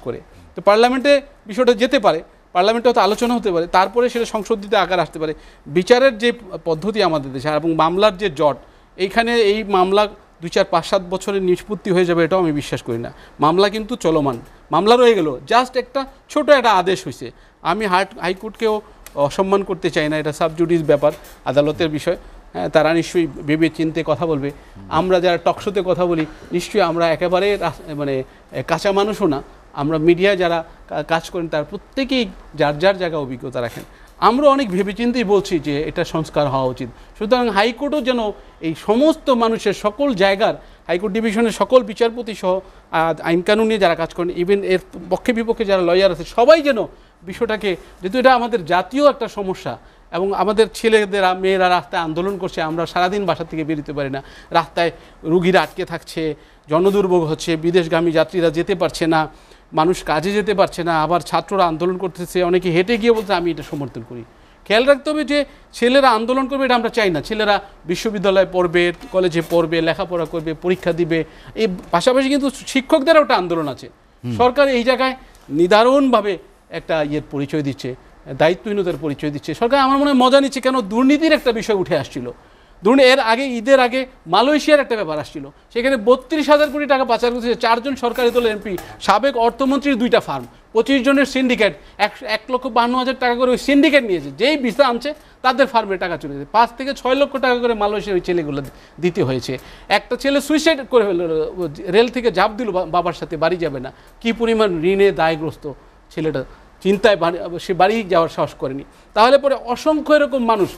করে, তো পার্লামেন্টে বিষয়টা যেতে পারে, পার্লামেন্টে হয়তো আলোচনা হতে পারে, তারপরে সেটা সংশোধিত আকার আসতে পারে। বিচারের যে পদ্ধতি আমাদের দেশে এবং মামলার যে জট, এইখানে এই মামলা 2, 4, 5, 7 বছরের নিষ্পত্তি হয়ে যাবে এটাও আমি বিশ্বাস করি না। মামলা কিন্তু চলমান, মামলা রয়ে গেল, জাস্ট একটা ছোট একটা আদেশ হয়েছে। আমি হাইকোর্টকেও অসম্মান করতে চাই না, এটা সাবজুডিস ব্যাপার, আদালতের বিষয়। হ্যাঁ, তারা নিশ্চয়ই ভেবে চিনতে কথা বলবে। আমরা যারা টকশোতে কথা বলি, নিশ্চয়ই আমরা একেবারে মানে কাঁচা মানুষও না, আমরা মিডিয়া যারা কাজ করেন তার প্রত্যেকেই যার যার জায়গায় অভিজ্ঞতা রাখেন। আমরা অনেক ভেবেচিন্তেই বলছি যে এটা সংস্কার হওয়া উচিত। সুতরাং হাইকোর্টও যেন এই সমস্ত মানুষের সকল জায়গার, হাইকোর্ট ডিভিশনের সকল বিচারপতি সহ আইনকানুন নিয়ে যারা কাজ করেন, ইভেন এর পক্ষে বিপক্ষে যারা লয়ার আছে, সবাই যেন বিষয়টাকে, যেহেতু এটা আমাদের জাতীয় একটা সমস্যা এবং আমাদের ছেলেদেরা মেয়েরা রাস্তায় আন্দোলন করছে, আমরা সারাদিন বাসা থেকে বেরোতে পারি না, রাস্তায় রুগীরা আটকে থাকছে, জনদুর্ভোগ হচ্ছে, বিদেশগামী যাত্রীরা যেতে পারছে না, মানুষ কাজে যেতে পারছে না, আবার ছাত্ররা আন্দোলন করতেছে, অনেকে হেঁটে গিয়ে বলতে আমি এটা সমর্থন করি। খেয়াল রাখতে হবে যে ছেলেরা আন্দোলন করবে এটা আমরা চাই না। ছেলেরা বিশ্ববিদ্যালয়ে পড়বে, কলেজে পড়বে, লেখাপড়া করবে, পরীক্ষা দিবে। এই পাশাপাশি কিন্তু শিক্ষকদেরও একটা আন্দোলন আছে। সরকার এই জায়গায় নিদারুণভাবে একটা পরিচয় দিচ্ছে, দায়িত্বহীনতার পরিচয় দিচ্ছে। সরকার আমার মনে হয় মজা নিচ্ছে, কেন দুর্নীতির একটা বিষয় উঠে আসছিল। ধরুন এর আগে, ঈদের আগে মালয়েশিয়ার একটা ব্যাপার আসছিল, সেখানে 32,000 কোটি টাকা পাচার করছে 4 জন সরকারি দলের এমপি, সাবেক অর্থমন্ত্রীর 2টা ফার্ম, 25 জনের সিন্ডিকেট, 1,52,000 টাকা করে ওই সিন্ডিকেট নিয়েছে। যেই ভিসা আনছে তাদের ফার্মে টাকা চলে যেছে। 5 থেকে 6 লক্ষ টাকা করে মালয়েশিয়ার ওই ছেলেগুলো দিতে হয়েছে। একটা ছেলে সুইসাইড করে ফেলল, রেল থেকে ঝাঁপ দিল, বাবার সাথে বাড়ি যাবে না। কি পরিমাণ ঋণে দায়গ্রস্ত ছেলেটা, চিন্তায় সে বাড়ি যাওয়ার সাহস করেনি। তাহলে পরে অসংখ্য এরকম মানুষ,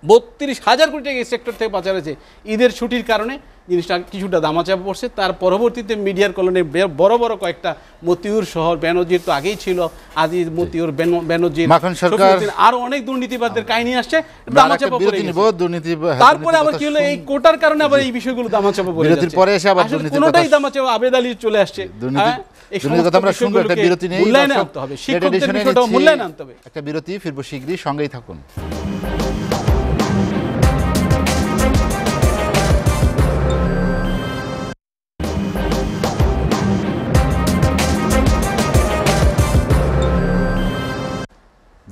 32,000 কোটি টাকা এই সেক্টর থেকে পাচার হয়েছে। ঈদের ছুটির কারণে জিনিসটা কিছুটা দামাচাপা পড়ছে। তার পরবর্তীতে মিডিয়ার কলনে বড় বড় কয়েকটা, মতিউর শহর, বেনজির তো আগেই ছিল, আজিজ, মতিউর, বেনজির, আরো অনেক দুর্নীতিবাদদের কাহিনী আসছে, দামাচাপা পড়ে গেছে। তারপরে আবার কি হলো, এই কোটার কারণে আবার এই বিষয়গুলো দামাচাপা পড়ে যাচ্ছে। কোনোটাই দামাচাপা, আবেদ আলী চলে আসছে। মূল্যায়ন আনতে হবে, শিক্ষকদের বিষয়টাও মূল্যায়ন আনতে হবে। একটা বিরতি, ফিরবো শীঘ্রই, সঙ্গেই থাকুন।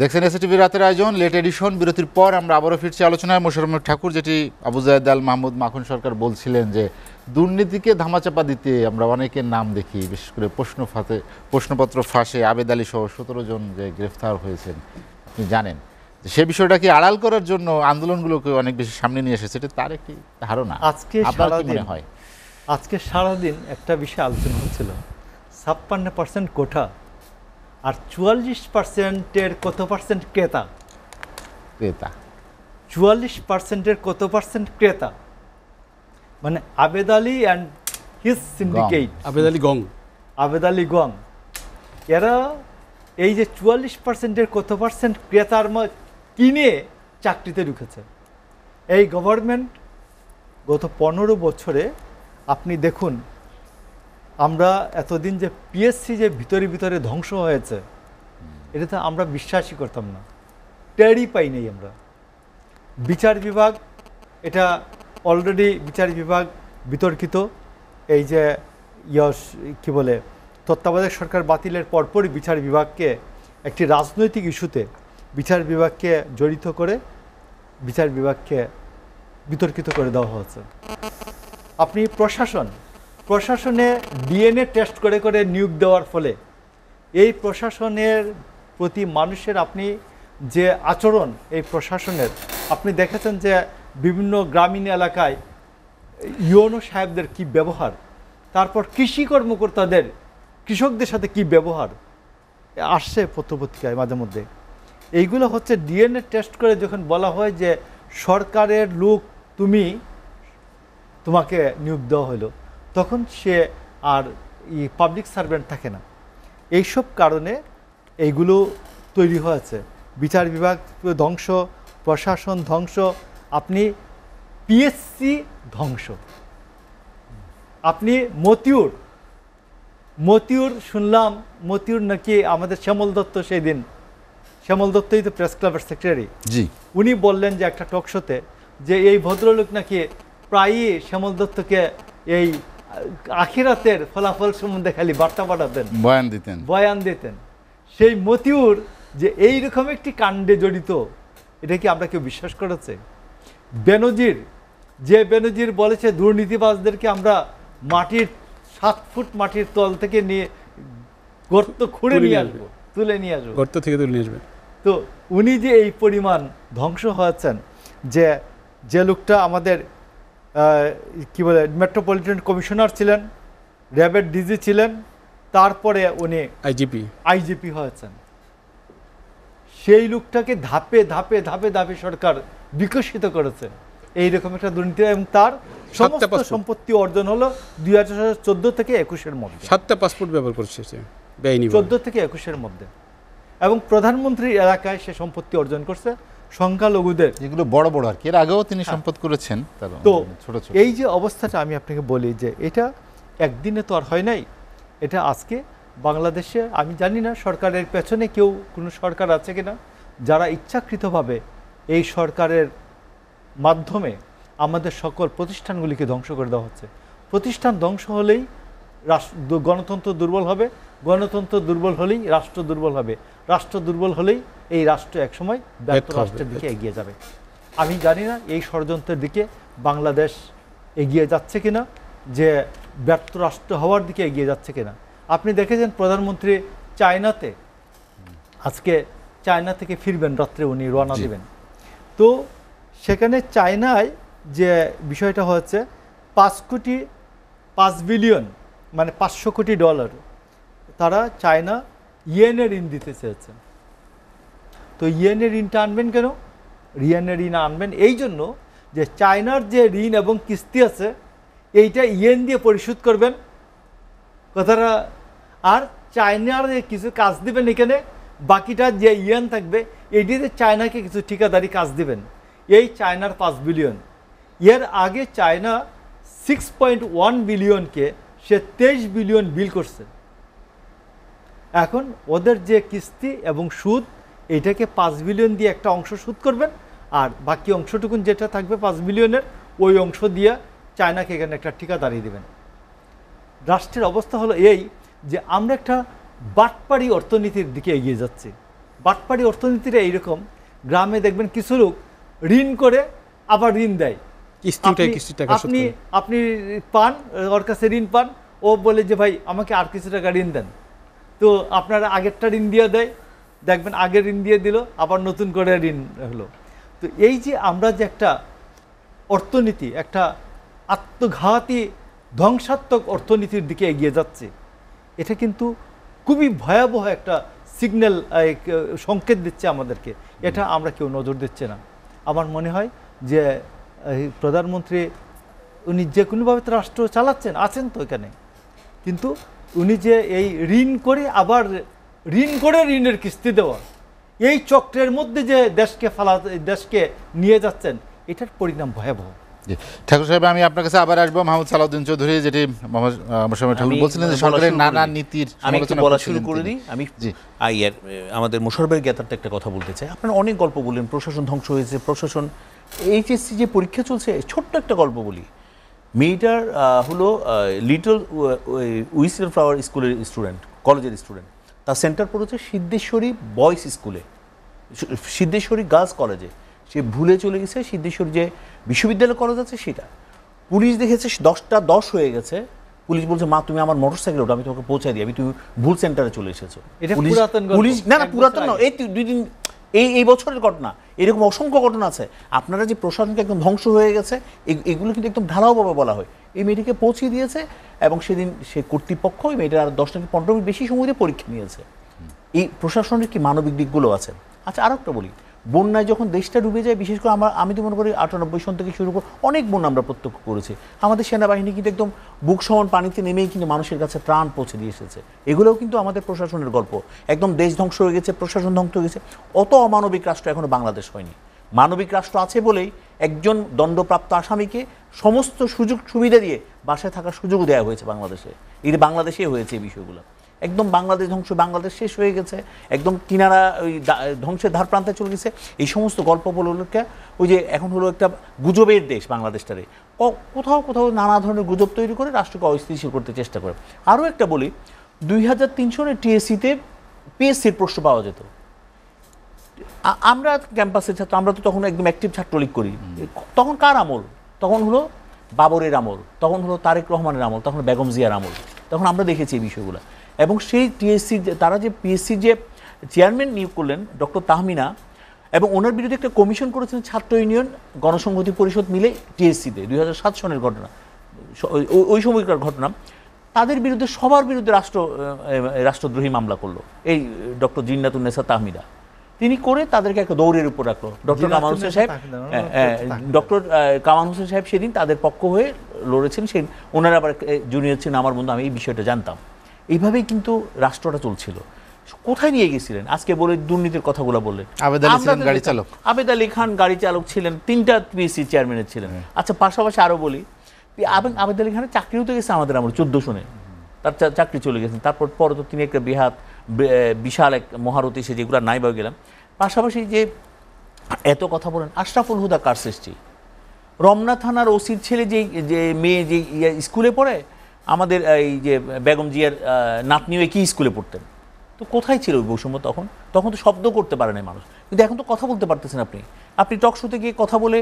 দেখছেন এসএটিভি রাতের আয়োজন লেট এডিশন। বিরতির পর আমরা আবারও ফিরছি আলোচনায়। মোশাররফ ঠাকুর, যেটি আবু জায়েদ আল মাহমুদ মাখন সরকার বলছিলেন যে দুর্নীতিকে ধামাচাপা দিতে আমরা অনেকের নাম দেখি, বিশেষ করে প্রশ্নপত্র ফাঁসে আবেদ আলী সহ 17 জন যে গ্রেফতার হয়েছেন, আপনি জানেন সে বিষয়টাকে আড়াল করার জন্য আন্দোলনগুলোকে অনেক বেশি সামনে নিয়ে এসেছে, এটা তার একটি ধারণা। আজকে সারাদিন একটা বিষয় আলোচনা হচ্ছিল, 56% কোঠা আর 44%-এর কত পার্সেন্ট ক্রেতা, 44%-এর কত পার্সেন্ট ক্রেতা, মানে আবেদ আলী অ্যান্ড হিজ সিন্ডিকেট, আবেদ আলী গং, এরা এই যে 44%-এর কত পার্সেন্ট ক্রেতার কিনে চাকরিতে ঢুকেছে। এই গভর্নমেন্ট গত 15 বছরে আপনি দেখুন, আমরা এতদিন যে পিএসসি যে ভিতরে ধ্বংস হয়েছে, এটা তো আমরা বিশ্বাসই করতাম না, টেরই পাই নাই আমরা। বিচার বিভাগ, এটা অলরেডি বিচার বিভাগ বিতর্কিত। এই যে কি বলে, তত্ত্বাবধায়ক সরকার বাতিলের পরপরই বিচার বিভাগকে একটি রাজনৈতিক ইস্যুতে বিচার বিভাগকে জড়িত করে বিচার বিভাগকে বিতর্কিত করে দেওয়া হয়েছে। আপনি প্রশাসনে ডিএনএ টেস্ট করে করে নিয়োগ দেওয়ার ফলে এই প্রশাসনের প্রতি মানুষের আপনি যে আচরণ, এই প্রশাসনের আপনি দেখেছেন যে বিভিন্ন গ্রামীণ এলাকায় ইউনো সাহেবদের কি ব্যবহার, তারপর কৃষি কর্মকর্তাদের কৃষকদের সাথে কি ব্যবহার আসছে পত্রপত্রিকায় মাঝে মধ্যে। এইগুলো হচ্ছে ডিএনএ টেস্ট করে যখন বলা হয় যে সরকারের লোক তোমাকে নিয়োগ দেওয়া হলো, তখন সে আর পাবলিক সার্ভেন্ট থাকে না। এইসব কারণে এইগুলো তৈরি হয়েছে। বিচার বিভাগ ধ্বংস, প্রশাসন ধ্বংস। আপনি পিএসসি ধ্বংস। আপনি মতিউর শুনলাম, মতিউর নাকি আমাদের শ্যামল দত্ত, সেই দিন শ্যামল দত্তই তো প্রেস ক্লাবের সেক্রেটারি, জি, উনি বললেন যে একটা টক শোতে যে এই ভদ্রলোক নাকি প্রায়ই শ্যামল দত্তকে এই আখিরাতের ফলাফল সম্বন্ধে খালি বার্তা পাঠাতেন, বয়ান দিতেন। সেই মতিউর যে এইরকম একটি কাণ্ডে জড়িত, এটা কি আমরা কেউ বিশ্বাস করেছে? বেনজির বলেছে দুর্নীতিবাজদেরকে আমরা 7 ফুট মাটির তল থেকে নিয়ে গর্ত খুঁড়ে নিয়ে আসবো, তুলে নিয়ে আসবো, গর্ত থেকে তুলে নিয়ে আসবে। তো উনি যে এই পরিমাণ ধ্বংস হয়েছেন, যে লোকটা আমাদের কি বলে মেট্রোপলিটন কমিশনার ছিলেন, র্যাবের ডিজি ছিলেন, তারপরে উনি আইজিপি হয়েছেন, সেই লোকটাকে ধাপে ধাপে ধাপে ধাপে সরকার বিকশিত করেছে এইরকম একটা দুর্নীতি, এবং তার সমস্ত সম্পত্তি অর্জন হলো 2014 থেকে 21-এর মধ্যে। 7টা পাসপোর্ট ব্যবহার করছে 14 থেকে 21-এর মধ্যে, এবং প্রধানমন্ত্রীর এলাকায় সে সম্পত্তি অর্জন করছে সংখ্যালঘুদের, যেগুলো বড় বড় আর কি, এর আগেও তিনি সম্পদ করেছেন। তো এই যে অবস্থাটা আমি আপনাকে বলি যে এটা একদিনে তো আর হয় নাই, এটা আজকে বাংলাদেশে আমি জানি না সরকারের পেছনে কোনো সরকার আছে কিনা যারা ইচ্ছাকৃতভাবে এই সরকারের মাধ্যমে আমাদের সকল প্রতিষ্ঠানগুলিকে ধ্বংস করে দেওয়া হচ্ছে। প্রতিষ্ঠান ধ্বংস হলেই গণতন্ত্র দুর্বল হবে, গণতন্ত্র দুর্বল হলেই রাষ্ট্র দুর্বল হবে, রাষ্ট্র দুর্বল হলেই এই রাষ্ট্র একসময় ব্যর্থ রাষ্ট্রের দিকে এগিয়ে যাবে। আমি জানি না এই ষড়যন্ত্রের দিকে বাংলাদেশ এগিয়ে যাচ্ছে কিনা, যে ব্যর্থ রাষ্ট্র হওয়ার দিকে এগিয়ে যাচ্ছে কিনা। আপনি দেখেছেন প্রধানমন্ত্রী আজকে চায়না থেকে ফিরবেন, রাত্রে উনি রওনা দেবেন। তো সেখানে চায়নায় যে বিষয়টা হচ্ছে 5 বিলিয়ন মানে $500 কোটি তারা চায়না ইয়েনের ঋণ দিতে চেয়েছেন। তো ইয়েনের ঋণটা আনবেন কেন? ইয়েনের ঋণ আনবেন এই জন্য যে চায়নার যে ঋণ এবং কিস্তি আছে এইটা ইয়েন দিয়ে পরিশোধ করবেন কথাটা, আর চায়নার কিছু কাজ দিবেন এখানে, বাকিটা যে ইয়েন থাকবে এইটিতে চায়নাকে কিছু ঠিকাদারি কাজ দিবেন। এই চায়নার 5 বিলিয়ন, এর আগে চায়না 6.1 বিলিয়নকে সে 23 বিলিয়ন বিল করছে। এখন ওদের যে কিস্তি এবং সুদ এইটাকে 5 বিলিয়ন দিয়ে একটা অংশ সুদ করবেন, আর বাকি অংশটুকুন যেটা থাকবে 5 বিলিয়নের ওই অংশ দিয়ে চায়নাকে এখানে একটা ঠিকাদারি দেবেন। রাষ্ট্রের অবস্থা হলো এই যে আমরা একটা বাটপাড়ি অর্থনীতির দিকে এগিয়ে যাচ্ছি। বাটপাড়ি অর্থনীতিটা এইরকম, গ্রামে দেখবেন কিছু লোক ঋণ করে আবার ঋণ দেয়, আপনি পান, ওর কাছে ঋণ পান, ও বলে যে ভাই আমাকে আর কিছু টাকা ঋণ দেন, তো আপনারা আগেরটা ঋণ দিয়ে দেয়, দেখবেন আগের ঋণ দিয়ে দিল, আবার নতুন করে ঋণ হলো। তো এই যে আমরা যে একটা অর্থনীতি, একটা আত্মঘাতী ধ্বংসাত্মক অর্থনীতির দিকে এগিয়ে যাচ্ছে, এটা কিন্তু খুবই ভয়াবহ একটা সিগন্যাল, সংকেত দিচ্ছে আমাদেরকে। এটা আমরা কেউ নজর দিচ্ছে না। আমার মনে হয় যে প্রধানমন্ত্রী উনি যে কোনোভাবে তো রাষ্ট্র চালাচ্ছেন, আছেন তো এখানে, কিন্তু উনি যে এই ঋণ করে আবার ঋণের কিস্তি দেওয়া, এই চক্রের মধ্যে যে দেশকে নিয়ে যাচ্ছেন, এটার পরিণাম ভয়াবহ। ঠাকুর সাহেব, আমি আপনার কাছে আবার আসবো। মাহমুদ সালাউদ্দিন চৌধুরী, যেটি ঠাকুর বলছিলেন যে সরকারের নানা নীতির আমি বলা শুরু করে দিই। আমি আমাদের মোশাররফের জ্ঞাতার্থে একটা কথা বলতে চাই। আপনারা অনেক গল্প বললেন, প্রশাসন ধ্বংস হয়েছে, প্রশাসন, এইচএসসি যে পরীক্ষা চলছে, ছোট্ট একটা গল্প বলি। মেয়েটার হলো লিটল উইসেল ফ্লাওয়ার স্কুলের স্টুডেন্ট, কলেজের স্টুডেন্ট, তার সেন্টার পড়েছে সিদ্ধেশ্বরী বয়েজ স্কুলে, সিদ্ধেশ্বরী গার্লস কলেজে। সে ভুলে চলে গেছে সিদ্ধেশ্বরী যে বিশ্ববিদ্যালয় কলেজ আছে সেটা। পুলিশ দেখেছে 10:10 হয়ে গেছে, পুলিশ বলছে মা তুমি আমার মোটরসাইকেল ওটা, আমি তোমাকে পৌঁছাই দিই, তুমি ভুল সেন্টারে চলে এসেছো। পুলিশ না পুরাতন না, এই 2 দিন এই বছরের ঘটনা, এরকম অসংখ্য ঘটনা আছে। আপনারা যে প্রশাসনকে একদম ধ্বংস হয়ে গেছে, এগুলো কিন্তু একদম ঢালাওভাবে বলা হয়। এই মেয়েটিকে পৌঁছে দিয়েছে, এবং সেদিন সে কর্তৃপক্ষ ওই মেয়েটার আর 10 থেকে 15 মিনিট বেশি সময় দিয়ে পরীক্ষা নিয়েছে। এই প্রশাসনের কি মানবিক দিকগুলো আছে? আচ্ছা, আরও একটা বলি, বন্যায় যখন দেশটা ডুবে যায়, বিশেষ করে আমি তো মনে করি 98 সন থেকে শুরু করে অনেক বন্যা আমরা প্রত্যক্ষ করেছি। আমাদের সেনাবাহিনী কিন্তু একদম বুক সমান পানিতে নেমেই কিন্তু মানুষের কাছে ত্রাণ পৌঁছে দিয়ে এসেছে। এগুলোও কিন্তু আমাদের প্রশাসনের গল্প। একদম দেশ ধ্বংস হয়ে গেছে, প্রশাসন ধ্বংস হয়ে গেছে, অত অমানবিক রাষ্ট্র এখনো বাংলাদেশ হয়নি। মানবিক রাষ্ট্র আছে বলেই একজন দণ্ডপ্রাপ্ত আসামিকে সমস্ত সুযোগ সুবিধা দিয়ে বাসায় থাকার সুযোগ দেওয়া হয়েছে বাংলাদেশে। এটা বাংলাদেশে হয়েছে এই বিষয়গুলো। একদম বাংলাদেশ ধ্বংস, বাংলাদেশ শেষ হয়ে গেছে, একদম কিনারা ওই ধ্বংসের ধার প্রান্তে চলে গেছে। এই সমস্ত গল্প বলকে ওই যে এখন হলো একটা গুজবের দেশ বাংলাদেশটারে, কোথাও কোথাও নানা ধরনের গুজব তৈরি করে রাষ্ট্রকে অস্থিতিশীল করতে চেষ্টা করে। আরও একটা বলি, 2003 সনে টিএসসিতে পিএসসির প্রশ্ন পাওয়া যেত। আমরা ক্যাম্পাসের ছাত্র, আমরা তো তখন একদম অ্যাক্টিভ ছাত্রলীগ করি। তখন কার আমল? তখন হলো বাবরের আমল, তখন হলো তারেক রহমানের আমল, তখন বেগম জিয়ার আমল। তখন আমরা দেখেছি এই বিষয়গুলো। এবং সেই টিএসসি তারা যে পিএসসির যে চেয়ারম্যান নিয়োগ করলেন ডক্টর তাহমিনা, এবং ওনার বিরুদ্ধে একটা কমিশন করেছেন ছাত্র ইউনিয়ন গণসংহতি পরিষদ মিলে টিএসসিতে, 2007 সনের ঘটনা, ওই সময়কার ঘটনা। তাদের বিরুদ্ধে সবার বিরুদ্ধে রাষ্ট্রদ্রোহী মামলা করলো এই ডক্টর জিন্নাতুন্নেসা তাহমিদা। তিনি করে তাদেরকে একটা দৌড়ের উপর রাখলো। ডক্টর কামাল হোসেন সাহেব সেদিন তাদের পক্ষ হয়ে লড়েছেন। সেই ওনারা আবার জুনিয়র ছিলেন আমার বন্ধু, আমি এই বিষয়টা জানতাম। এইভাবেই কিন্তু রাষ্ট্রটা চলছিল। কোথায় নিয়ে গেছিলেন? আজকে বলে দুর্নীতির কথাগুলো বললেন। আবেদ আলী খান গাড়ি চালক ছিলেন, 3টা পিএসসি চেয়ারম্যানের ছিলেন। আচ্ছা, পাশাপাশি আরও বলি, আবেদ আলী খানের চাকরিও তো গেছে আমাদের আমরা 14 সনে, তার চাকরি চলে গেছেন। তারপর পরে তো তিনি একটা বিশাল এক মহারথী, সে যেগুলো নাই বা গেলাম। পাশাপাশি যে এত কথা বলেন, আশরাফুল হুদা কার সৃষ্টি? রমনা থানার ওসির ছেলে যে মেয়ে যে স্কুলে পড়ে, আমাদের এই যে বেগম জিয়ার নাতনিও কি স্কুলে পড়তেন। তো কোথায় ছিল ওই বৈষম্য? তখন তো শব্দ করতে পারে না মানুষ, কিন্তু এখন তো কথা বলতে পারতেছেন। আপনি টক শোতে গিয়ে কথা বলে,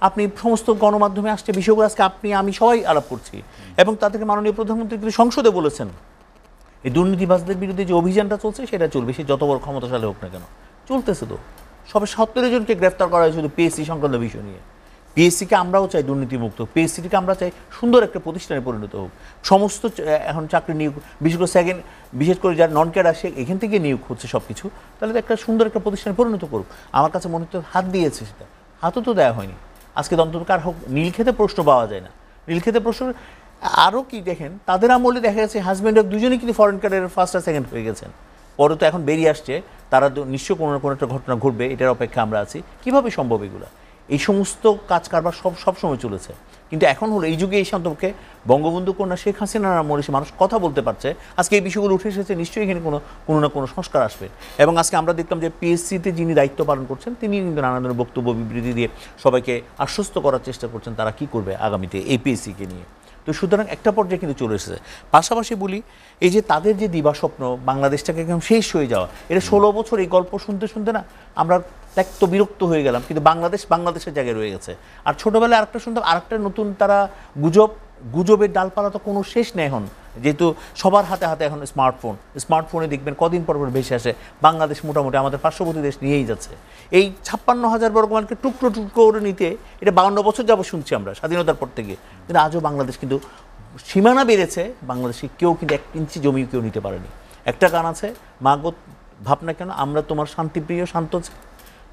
আপনি সমস্ত গণমাধ্যমে আসছে বিষয়গুলো, আজকে আপনি আমি সবাই আলাপ করছি। এবং তাদেরকে মাননীয় প্রধানমন্ত্রী কিন্তু সংসদে বলেছেন এই দুর্নীতিবাজদের বিরুদ্ধে যে অভিযানটা চলছে সেটা চলবে, সে যত বড় ক্ষমতাশালী হোক না কেন, চলতেছে। তো সবে 17 জনকে গ্রেফতার করা হয় শুধু পিএসসি সংক্রান্ত বিষয় নিয়ে। পিএসসিকে আমরাও চাই দুর্নীতিমুক্ত, পিএসসিকে আমরা চাই সুন্দর একটা প্রতিষ্ঠানে পরিণত হোক। সমস্ত এখন চাকরি নিয়োগ, বিশেষ করে যারা নন ক্যাডার আসে এখান থেকে নিয়োগ হচ্ছে সব কিছু, তাহলে তো একটা সুন্দর একটা প্রতিষ্ঠানে পরিণত করুক। আমার কাছে মনে হচ্ছে হাত দিয়েছে, সেটা হাতও তো দেওয়া হয়নি। আজকে দন্তকার হোক, নীলক্ষেতে প্রশ্ন পাওয়া যায় না। নীলক্ষেতে প্রশ্ন আরও কি দেখেন, তাদের আমলে দেখা গেছে হাজব্যান্ড দুজনেই কিন্তু ফরেন ক্যাডারের ফার্স্ট আর সেকেন্ড হয়ে গেছেন। পরে তো এখন বেরিয়ে আসছে, তারা নিশ্চয় কোনো না কোনো একটা ঘটনা ঘটবে, এটার অপেক্ষা আমরা আছি। কীভাবে সম্ভব এগুলো? এই সমস্ত কাজ কারবার সবসময় চলেছে। কিন্তু এখন হলো এই যুগে এই সম্পর্কে বঙ্গবন্ধু কন্যা শেখ হাসিনার আমলে মানুষ কথা বলতে পারছে। আজকে এই বিষয়গুলো উঠে এসেছে, নিশ্চয়ই এখানে কোনো না কোনো সংস্কার আসবে। এবং আজকে আমরা দেখলাম যে পিএসসিতে যিনি দায়িত্ব পালন করছেন তিনি কিন্তু নানা ধরনের বক্তব্য বিবৃতি দিয়ে সবাইকে আশ্বস্ত করার চেষ্টা করছেন তারা কি করবে আগামীতে এই পিএসসিকে নিয়ে। তো সুতরাং একটা পর্যায়ে কিন্তু চলে এসেছে। পাশাপাশি বলি, এই যে তাদের যে দিবাস্বপ্ন বাংলাদেশটাকে একদম শেষ হয়ে যাওয়া, এটা 16 বছর এই গল্প শুনতে শুনতে না আমরা ত্যক্ত বিরক্ত হয়ে গেলাম। কিন্তু বাংলাদেশের জায়গায় রয়ে গেছে। আর ছোটোবেলায় আরেকটা শুনতাম, আরেকটা নতুন তারা গুজবের ডালপালা তো কোনো শেষ নেই এখন, যেহেতু সবার হাতে হাতে এখন স্মার্টফোনে দেখবেন কদিন পর ভেসে আসে বাংলাদেশ মোটামুটি আমাদের পার্শ্ববর্তী দেশ নিয়েই যাচ্ছে। এই 56,000 বর্গমাইলকে টুকরো করে নিতে এটা 52 বছর যাবো শুনছি আমরা স্বাধীনতার পর থেকে। কিন্তু আজও বাংলাদেশ কিন্তু সীমানা বেড়েছে, বাংলাদেশে কেউ কিন্তু 1 ইঞ্চি জমি কেউ নিতে পারেনি। একটা গান আছে, মাগো ভাবনা কেন আমরা তোমার শান্তিপ্রিয় শান্ত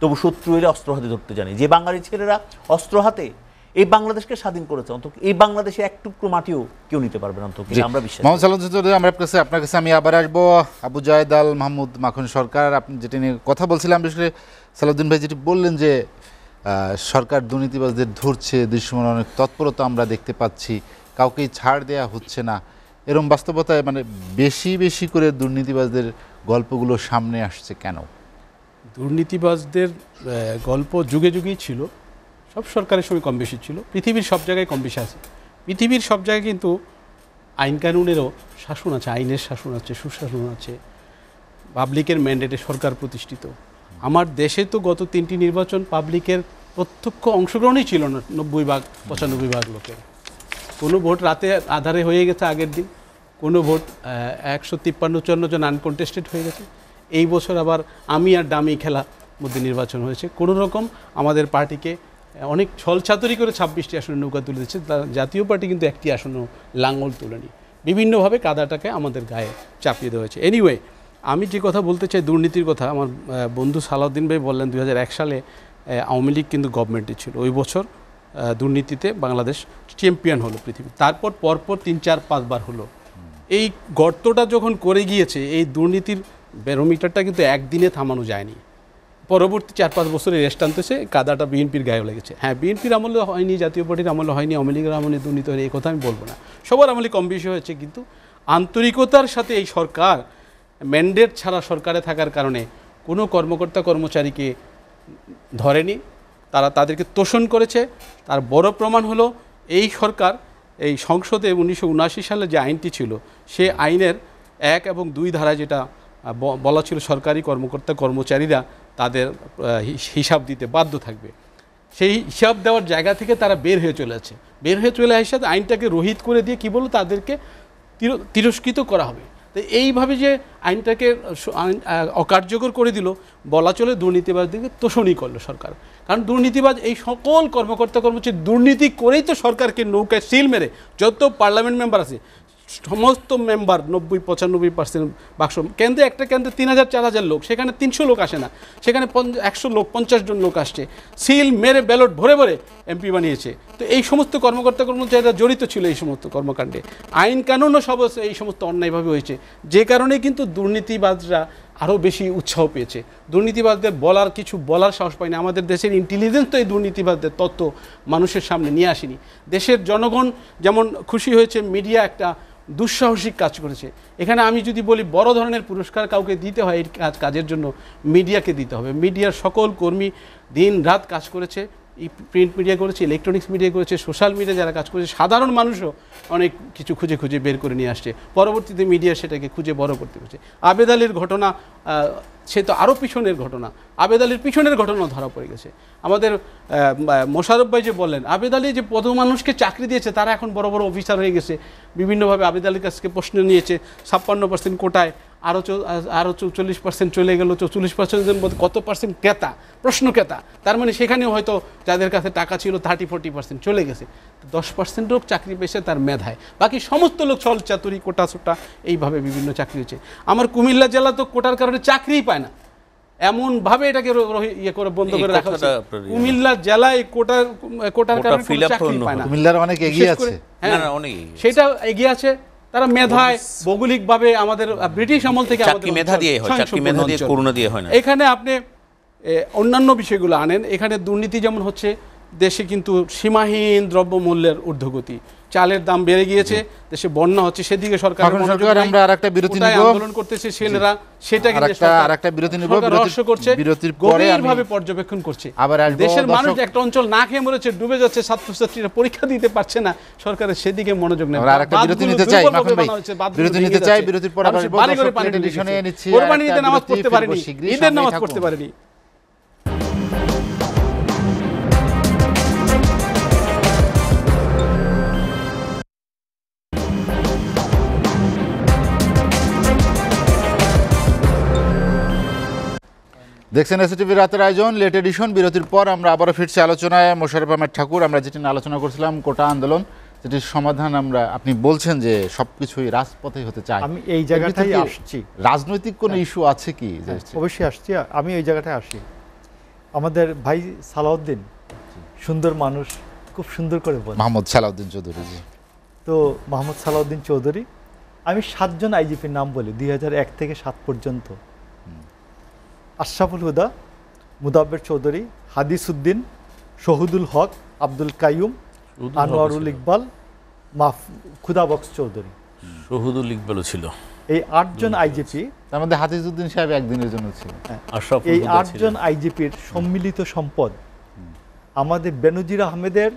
তবু শত্রু এলে অস্ত্র হাতে ধরতে জানি। যে বাঙালি ছেলেরা অস্ত্র হাতে এই বাংলাদেশকে স্বাধীন করেছে, অন্তত এই বাংলাদেশে এক টুকরো মাটিও কেউ নিতে পারবে না, অন্তত আমরা বিশ্বাস। আপনার কাছে আমি আবার আসবো। আবু জায়েদ আল মাহমুদ মাখন সরকার, আপনি যেটা নিয়ে কথা বলছিলাম, বিশেষ করে সালাউদ্দিন ভাই যেটি বললেন যে সরকার দুর্নীতিবাজদের ধরছে, দৃশ্যমান অনেক তৎপরতা আমরা দেখতে পাচ্ছি, কাউকেই ছাড় দেয়া হচ্ছে না, এরকম বাস্তবতায় মানে বেশি করে দুর্নীতিবাজদের গল্পগুলো সামনে আসছে কেন? দুর্নীতিবাজদের গল্প যুগে যুগেই ছিল, সব সরকারের সময় কম বেশি ছিল, পৃথিবীর সব জায়গায় কম বেশি আছে। পৃথিবীর সব জায়গায় কিন্তু আইন কানুনেরও শাসন আছে, আইনের শাসন আছে, সুশাসন আছে, পাবলিকের ম্যান্ডেটে সরকার প্রতিষ্ঠিত। আমার দেশে তো গত 3টি নির্বাচন পাবলিকের প্রত্যক্ষ অংশগ্রহণই ছিল না 90-95% লোকের। কোনো ভোট রাতে আধারে হয়ে গেছে আগের দিন, কোনো ভোট 153-54 জন আনকন্টেস্টেড হয়ে গেছে। এই বছর আবার আমি আর ডামি খেলা মধ্যে নির্বাচন হয়েছে। কোনো রকম আমাদের পার্টিকে অনেক ছলছাতুরি করে 26টি আসনে নৌকা তুলে দিচ্ছে, জাতীয় পার্টি কিন্তু একটি আসনও লাঙ্গল তোলেনি। বিভিন্নভাবে কাদাটাকে আমাদের গায়ে চাপিয়ে দেওয়া হয়েছে। এনিওয়ে, আমি যে কথা বলতে চাই দুর্নীতির কথা, আমার বন্ধু সালাউদ্দিন ভাই বললেন 2001 সালে আওয়ামী লীগ কিন্তু গভর্নমেন্টে ছিল। ওই বছর দুর্নীতিতে বাংলাদেশ চ্যাম্পিয়ন হলো পৃথিবী। তারপর পরপর 3-4-5 বার হলো। এই গর্তটা যখন করে গিয়েছে, এই দুর্নীতির ব্যারোমিটারটা কিন্তু একদিনে থামানো যায়নি। পরবর্তী 4-5 বছরের রেস্ট আনতেছে, কাদাটা বিএনপির গায়ে লেগেছে। হ্যাঁ, বিএনপির আমলে হয়নি, জাতীয় পার্টির আমলে হয়নি, আওয়ামী লীগের আমলে দুর্নীতি হয়নি, এই কথা আমি বলবো না, সবার আমলে কম বেশি হয়েছে। কিন্তু আন্তরিকতার সাথে এই সরকার ম্যান্ডেট ছাড়া সরকারে থাকার কারণে কোনো কর্মকর্তা কর্মচারীকে ধরেনি, তাদেরকে তোষণ করেছে। তার বড় প্রমাণ হলো এই সরকার এই সংসদে 1979 সালে যে আইনটি ছিল, সে আইনের 1 এবং 2 ধারায় যেটা বলা ছিল সরকারি কর্মকর্তা কর্মচারীরা তাদের হিসাব দিতে বাধ্য থাকবে, সেই হিসাব দেওয়ার জায়গা থেকে তারা বের হয়ে চলে আসে, আইনটাকে রহিত করে দিয়ে কি বলল, তাদেরকে তিরস্কৃত করা হবে। তো এইভাবে যে আইনটাকে অকার্যকর করে দিল, বলা চলে দুর্নীতিবাজদেরকে তোষণই করলো সরকার। কারণ দুর্নীতিবাজ এই সকল কর্মকর্তা কর্মচারী দুর্নীতি করেই তো সরকারকে নৌকায় সিল মেরে, যত পার্লামেন্ট মেম্বার আছে সমস্ত মেম্বার 90-95% বাক্স, কেন্দ্রে একটা কেন্দ্রে 3000-4000 লোক, সেখানে 300 লোক আসে না, সেখানে 100 লোক 50 জন লোক আসছে, সিল মেরে ব্যালট ভরে ভরে এমপি বানিয়েছে। তো এই সমস্ত কর্মকর্তা কর্মচারীরা জড়িত ছিল এই সমস্ত কর্মকাণ্ডে, আইন কানুনও সব এই সমস্ত অন্যায়ভাবে হয়েছে, যে কারণে কিন্তু দুর্নীতিবাজরা আরও বেশি উৎসাহ পেয়েছে। দুর্নীতিবাজদের বলার সাহস পায়নি। আমাদের দেশের ইন্টেলিজেন্স তো এই দুর্নীতিবাজদের তথ্য মানুষের সামনে নিয়ে আসেনি। দেশের জনগণ যেমন খুশি হয়েছে, মিডিয়া একটা দুঃসাহসিক কাজ করেছে। এখানে আমি যদি বলি বড় ধরনের পুরস্কার কাউকে দিতে হয় এই কাজের জন্য, মিডিয়াকে দিতে হবে। মিডিয়ার সকল কর্মী দিন রাত কাজ করেছে, প্রিন্ট মিডিয়া করেছে, ইলেকট্রনিক্স মিডিয়া করেছে, সোশ্যাল মিডিয়া যারা কাজ করেছে, সাধারণ মানুষও অনেক কিছু খুঁজে খুঁজে বের করে নিয়ে আসছে, পরবর্তীতে মিডিয়া সেটাকে খুঁজে বড় করতে পেরেছে। আবেদ আলীর ঘটনা, সে তো আরও পিছনের ঘটনা, আবেদ আলীর পিছনের ঘটনা ধরা পড়ে গেছে। আমাদের মোশাররফ ভাই যে বললেন, আবেদ আলী যে পদ মানুষকে চাকরি দিয়েছে তারা এখন বড় বড় অফিসার হয়ে গেছে, বিভিন্নভাবে আবেদ আলীর কাছকে প্রশ্ন নিয়েছে, 56% কোটায় আরও 40% চলে গেল, 44%-এর মধ্যে কত পার্সেন্ট ক্রেতা, প্রশ্ন ক্রেতা, তার মানে সেখানেও হয়তো যাদের কাছে টাকা ছিল 30-40% চলে গেছে, 10% লোক চাকরি পেয়েছে তার মেধায়, বাকি সমস্ত লোক ছল চাতুরি কোটা ছোটা এইভাবে বিভিন্ন চাকরি হয়েছে। আমার কুমিল্লা জেলা তো কোটার কারণে চাকরিই পায় না, এমনভাবে এটাকে ইয়ে করে বন্ধ করে রাখা হচ্ছে। কুমিল্লা জেলায় কোটার কারণে চাকরি পায় না, কুমিল্লার অনেক এগিয়ে আছে, সেটা এগিয়ে আছে, তারা মেধায় ভৌগোলিকভাবে আমাদের ব্রিটিশ আমল থেকে এখানে আপনি অন্যান্য বিষয়গুলো আনেন। এখানে দুর্নীতি যেমন হচ্ছে, দেশে কিন্তু সীমাহীন দ্রব্যমূল্যের ঊর্ধ্বগতি, চালের দাম বেড়ে গিয়েছে, দেশে বন্যা হচ্ছে, সেদিকে সরকার আমরা আরেকটা বিরতি নিব, আন্দোলন করতেছে ছেলেরা, সেটাকে আরেকটা বিরতি নিব, রহস্য করছে, বিরতির পরে গভীরভাবে পর্যবেক্ষণ করছে। আবার দেশের মানুষ একটা অঞ্চল না খেয়ে মরেছে, ডুবে যাচ্ছে, ছাত্রছাত্রীরা পরীক্ষা দিতে পারছে না, সরকারের সেদিকে মনোযোগ নেই। আরেকটা বিরতি নিতে চাই, বিরতির পরে আবার কোরবানিতে নামাজ পড়তে পারেনি, ঈদের নামাজ পড়তে পারেনি। দেখছেন এসটিভি রাতের আয়োজন লেট এডিশন। বিরতির পর আমরা আবারও ফিরছি আলোচনায়। মোশাররফ আহমেদ ঠাকুর, আমরা যেটি নিয়ে আলোচনা করছিলাম কোটা আন্দোলন, যেটির সমাধান আপনি বলছেন যে সবকিছুই রাজপথে হতে চায়। আমি এই জায়গাটাই আসছি, রাজনৈতিক কোনো ইস্যু আছে কি? অবশ্যই আসছি, আমি এই জায়গাটায় আসি। আমাদের ভাই সালাউদ্দিন সুন্দর মানুষ, খুব সুন্দর করে বলেন, মোহাম্মদ সালাউদ্দিন চৌধুরী জি। তো মোহাম্মদ সালাউদ্দিন চৌধুরী, আমি 7 জন আইজিপির নাম বলি 2001 থেকে 7 পর্যন্ত: আশরাফুল হুদা, মুদাব্বির চৌধুরী, হাদিস উদ্দিন, শহীদুল হক, আব্দুল কাইয়ুম, আনোয়ারুল ইকবাল, খুদাবক্স চৌধুরী। শহীদুল ইকবালও ছিল। এই 8 জন আইজিপি, তার মধ্যে হাদিস উদ্দিন সাহেব একদিনের জন্য ছিল। এই 8 জন আইজিপির সম্মিলিত সম্পদ আমাদের বেনজির আহমেদের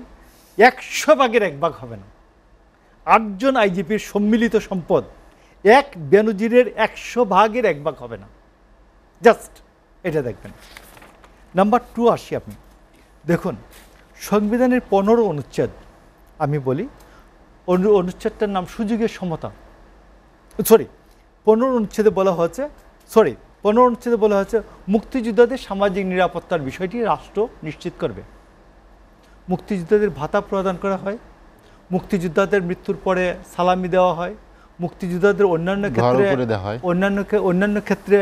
100 ভাগের 1 ভাগ হবে না। 8 জন আইজিপির সম্মিলিত সম্পদ এক বেনজিরের 100 ভাগের 1 ভাগ হবে না। জাস্ট এটা দেখবেন। নাম্বার 2 আসি, আপনি দেখুন সংবিধানের 15 অনুচ্ছেদ, আমি বলি অনুচ্ছেদটার নাম সুযোগের সমতা, 15 অনুচ্ছেদে বলা হয়েছে, 15 অনুচ্ছেদে বলা হয়েছে মুক্তিযোদ্ধাদের সামাজিক নিরাপত্তার বিষয়টি রাষ্ট্র নিশ্চিত করবে। মুক্তিযোদ্ধাদের ভাতা প্রদান করা হয়, মুক্তিযোদ্ধাদের মৃত্যুর পরে সালামি দেওয়া হয়, মুক্তিযোদ্ধাদের অন্যান্য ক্ষেত্রে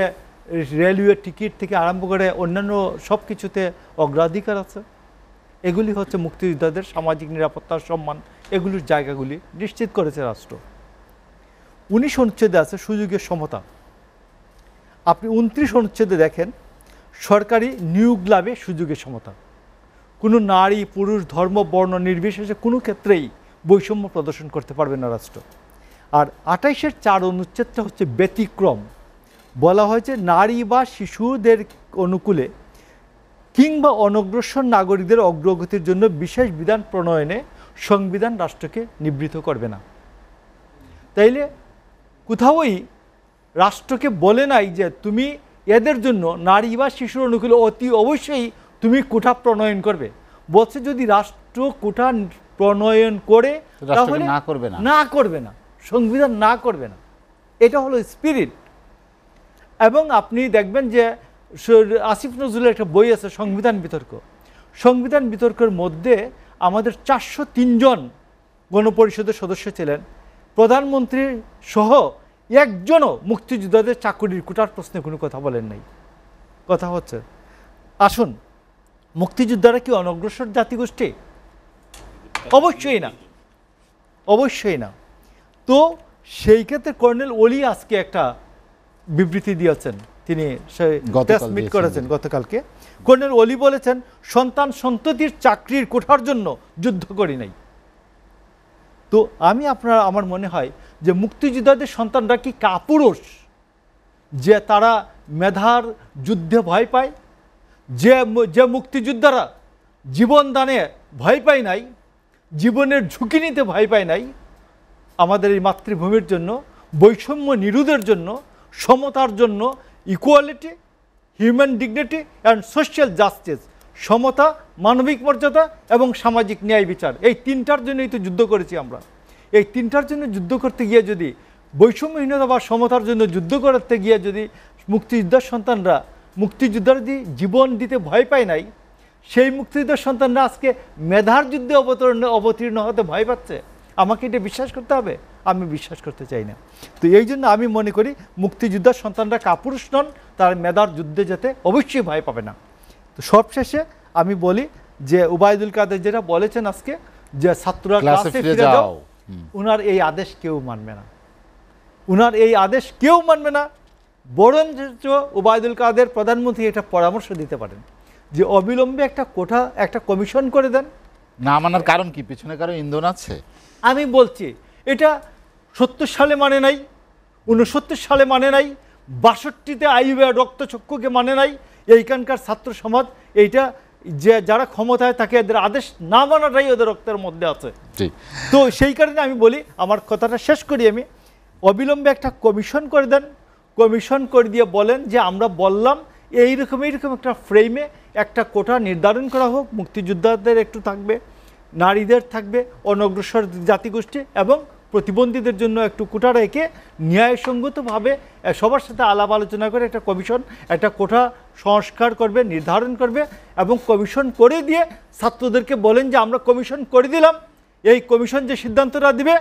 রেলওয়ে টিকিট থেকে আরম্ভ করে অন্যান্য সব কিছুতে অগ্রাধিকার আছে। এগুলি হচ্ছে মুক্তিযোদ্ধাদের সামাজিক নিরাপত্তার সম্মান, এগুলির জায়গাগুলি নিশ্চিত করেছে রাষ্ট্র। 19 অনুচ্ছেদে আছে সুযোগের সমতা। আপনি 29 অনুচ্ছেদে দেখেন সরকারি নিয়োগ লাভে সুযোগের সমতা। কোনো নারী পুরুষ ধর্ম বর্ণ নির্বিশেষে কোনো ক্ষেত্রেই বৈষম্য প্রদর্শন করতে পারবে না রাষ্ট্র। আর 28-এর 4 অনুচ্ছেদটা হচ্ছে ব্যতিক্রম। বলা হয়েছে নারী বা শিশুদের অনুকূলে কিংবা অনগ্রসর নাগরিকদের অগ্রগতির জন্য বিশেষ বিধান প্রণয়নে সংবিধান রাষ্ট্রকে নিবৃত্ত করবে না। তাইলে কোথাওই রাষ্ট্রকে বলে নাই যে তুমি এদের জন্য নারী বা শিশুর অনুকূলে অতি অবশ্যই তুমি কোটা প্রণয়ন করবে। বলছে যদি রাষ্ট্র কোটা প্রণয়ন করে তাহলে না করবে না, সংবিধান না করবে না। এটা হলো স্পিরিট। এবং আপনি দেখবেন যে আসিফ নজরুলের একটা বই আছে সংবিধান বিতর্ক। সংবিধান বিতর্কের মধ্যে আমাদের 403 জন গণপরিষদের সদস্য ছিলেন, প্রধানমন্ত্রী সহ একজনও মুক্তিযোদ্ধাদের চাকরির কোটার প্রশ্নে কোনো কথা বলেন নাই। কথা হচ্ছে আসুন, মুক্তিযোদ্ধারা কি অনগ্রসর জাতিগোষ্ঠী? অবশ্যই না, অবশ্যই না। তো সেই ক্ষেত্রে কর্নেল ওলি আজকে একটা বিবৃতি দিয়েছেন, তিনি প্রেস মিট করেছেন গতকালকে। কর্নেল ওলি বলেছেন সন্তান সন্ততির চাকরির কোঠার জন্য যুদ্ধ করি নাই। তো আমার মনে হয় যে মুক্তিযোদ্ধাদের সন্তানরা কি কাপুরুষ যে তারা মেধার যুদ্ধে ভয় পায়? যে মুক্তিযোদ্ধারা জীবন দানে ভয় পায় নাই, জীবনের ঝুঁকি নিতে ভয় পায় নাই, আমাদের এই মাতৃভূমির জন্য, বৈষম্য নিরোধের জন্য, সমতার জন্য, equality, human dignity and social justice, সমতা, মানবিক মর্যাদা এবং সামাজিক ন্যায় বিচার, এই 3টার জন্যই তো যুদ্ধ করেছি আমরা। এই 3টার জন্য যুদ্ধ করতে গিয়ে যদি বৈষম্যহীনতা বা সমতার জন্য যুদ্ধ করতে গিয়ে যদি মুক্তিযোদ্ধার সন্তানরা, মুক্তিযোদ্ধারা যদি জীবন দিতে ভয় পায় নাই, সেই মুক্তিযোদ্ধার সন্তানরা আজকে মেধার যুদ্ধে অবতীর্ণ হতে ভয় পাচ্ছে, আমাকে এটা বিশ্বাস করতে হবে? আমি বিশ্বাস করতে চাই না। তো এই জন্য আমি মনে করি মুক্তিযোদ্ধার সন্তানরা কাপুরুষ নন, তার মেধার যুদ্ধে যেতে অবশ্যই ভয় পাবে না। তো সবশেষে আমি বলি যে ওবায়দুল কাদের যেটা বলেছেন আজকে যে ছাত্ররা ক্লাসে ফিরে যাও, উনার এই আদেশ কেউ মানবে না, উনার এই আদেশ কেউ মানবে না। বরঞ্চ ওবায়দুল কাদের প্রধানমন্ত্রী একটা পরামর্শ দিতে পারেন যে অবিলম্বে একটা কমিশন করে দেন। না মানার কারণ কি? পিছনে কারো ইন্ধন আছে? আমি বলছি এটা 70 সালে মানে নাই, 69 সালে মানে নাই, 62-তে আইয়ুবের রক্তচক্ষুকে মানে নাই। এইখানকার ছাত্র সমাজ এইটা যে যারা ক্ষমতায় থাকে এদের আদেশ না মানাটাই ওদের রক্তের মধ্যে আছে। তো সেই কারণে আমি বলি, আমার কথাটা শেষ করি আমি, অবিলম্বে একটা কমিশন করে দেন। কমিশন করে দিয়ে বলেন যে আমরা বললাম এইরকম একটা ফ্রেমে একটা কোটা নির্ধারণ করা হোক, মুক্তিযোদ্ধাদের একটু থাকবে, নারীদের থাকবে, অনগ্রসর জাতিগোষ্ঠী এবং প্রতিবন্ধীদের জন্য একটু কোটা রেখে ন্যায়সঙ্গতভাবে সবার সাথে আলাপ আলোচনা করে একটা কমিশন একটা কোটা সংস্কার করবে, নির্ধারণ করবে এবং কমিশন করে দিয়ে ছাত্রদেরকে বলেন যে আমরা কমিশন করে দিলাম, এই কমিশন যে সিদ্ধান্তটা দিবে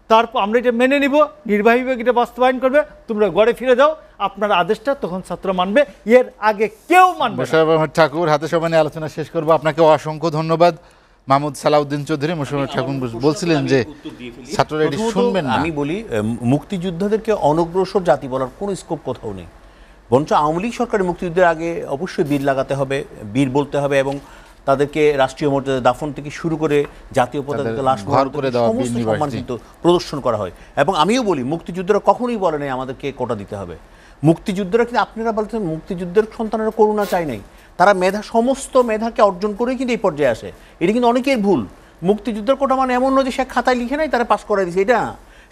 তারপর আমরা এটা মেনে নিব, নির্বাহী বিভাগ এটা বাস্তবায়ন করবে, তোমরা ঘরে ফিরে যাও, আপনার আদেশটা তখন ছাত্র মানবে, এর আগে কেউ মানবে না। ঠাকুর, হাতে সময় নিয়ে আলোচনা শেষ করবো। আপনাকে অসংখ্য ধন্যবাদ। মাহমুদ সালাউদ্দিন চৌধুরী, মোশাররফ ঠাকুর বলছিলেন যে ছাত্ররা এটি শুনবেন না। আমি বলি মুক্তিযোদ্ধাদেরকে অনগ্রসর জাতি বলার কোনো স্কোপ কোথাও নেই, বরঞ্চ আওয়ামী লীগ সরকারের মুক্তিযুদ্ধের আগে অবশ্যই বীর লাগাতে হবে, বীর বলতে হবে এবং তাদেরকে রাষ্ট্রীয় মর্যাদা দাফন থেকে শুরু করে জাতীয় পতাকাকে লাশ করে দেওয়া সমস্ত সম্মান কিন্তু প্রদর্শন করা হয়। এবং আমিও বলি মুক্তিযুদ্ধরা কখনোই বলে নাই আমাদেরকে কোটা দিতে হবে। মুক্তিযুদ্ধরা কিন্তু আপনারা বলছেন মুক্তিযুদ্ধের সন্তানেরা করুণা চায় নাই, তারা সমস্ত মেধাকে অর্জন করেই কিন্তু এই পর্যায়ে আসে। এটা কিন্তু অনেকের ভুল। মুক্তিযুদ্ধের কোটা মানে এমন নয় যে সে খাতায় লিখে নাই তারা পাস করাই দিয়েছে, এটা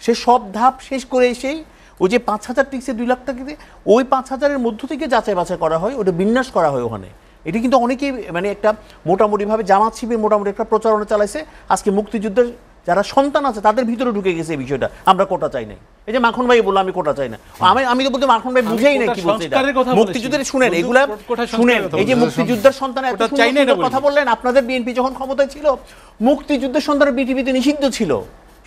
সে সব ধাপ শেষ করে এসেই ওই যে 5,000 টিকছে 2 লাখ টাকা দিয়ে ওই 5,000-এর মধ্য থেকে যাচাই বাছাই করা হয়, ওটা বিন্যাস করা হয় ওখানে। এটি কিন্তু অনেকেই মানে একটা মোটামুটিভাবে জামাত শিবির মোটামুটি একটা প্রচারণা চালাইছে। আজকে মুক্তিযুদ্ধের যারা সন্তান আছে তাদের ভিতরে ঢুকে গেছে এই বিষয়টা, আমরা কোটা চাই নাই। এই যে মাখন ভাই বললো আমি কোটা চাই না, আমি তো বলতে মাখন ভাই বুঝেই নাই কি বলছে। মুক্তিযুদ্ধের শুনেন, এগুলা শুনেন, এই যে মুক্তিযুদ্ধের সন্তান কথা বললেন, আপনাদের বিএনপি যখন ক্ষমতায় ছিল মুক্তিযুদ্ধের সন্তান পৃথিবীতে নিষিদ্ধ ছিল,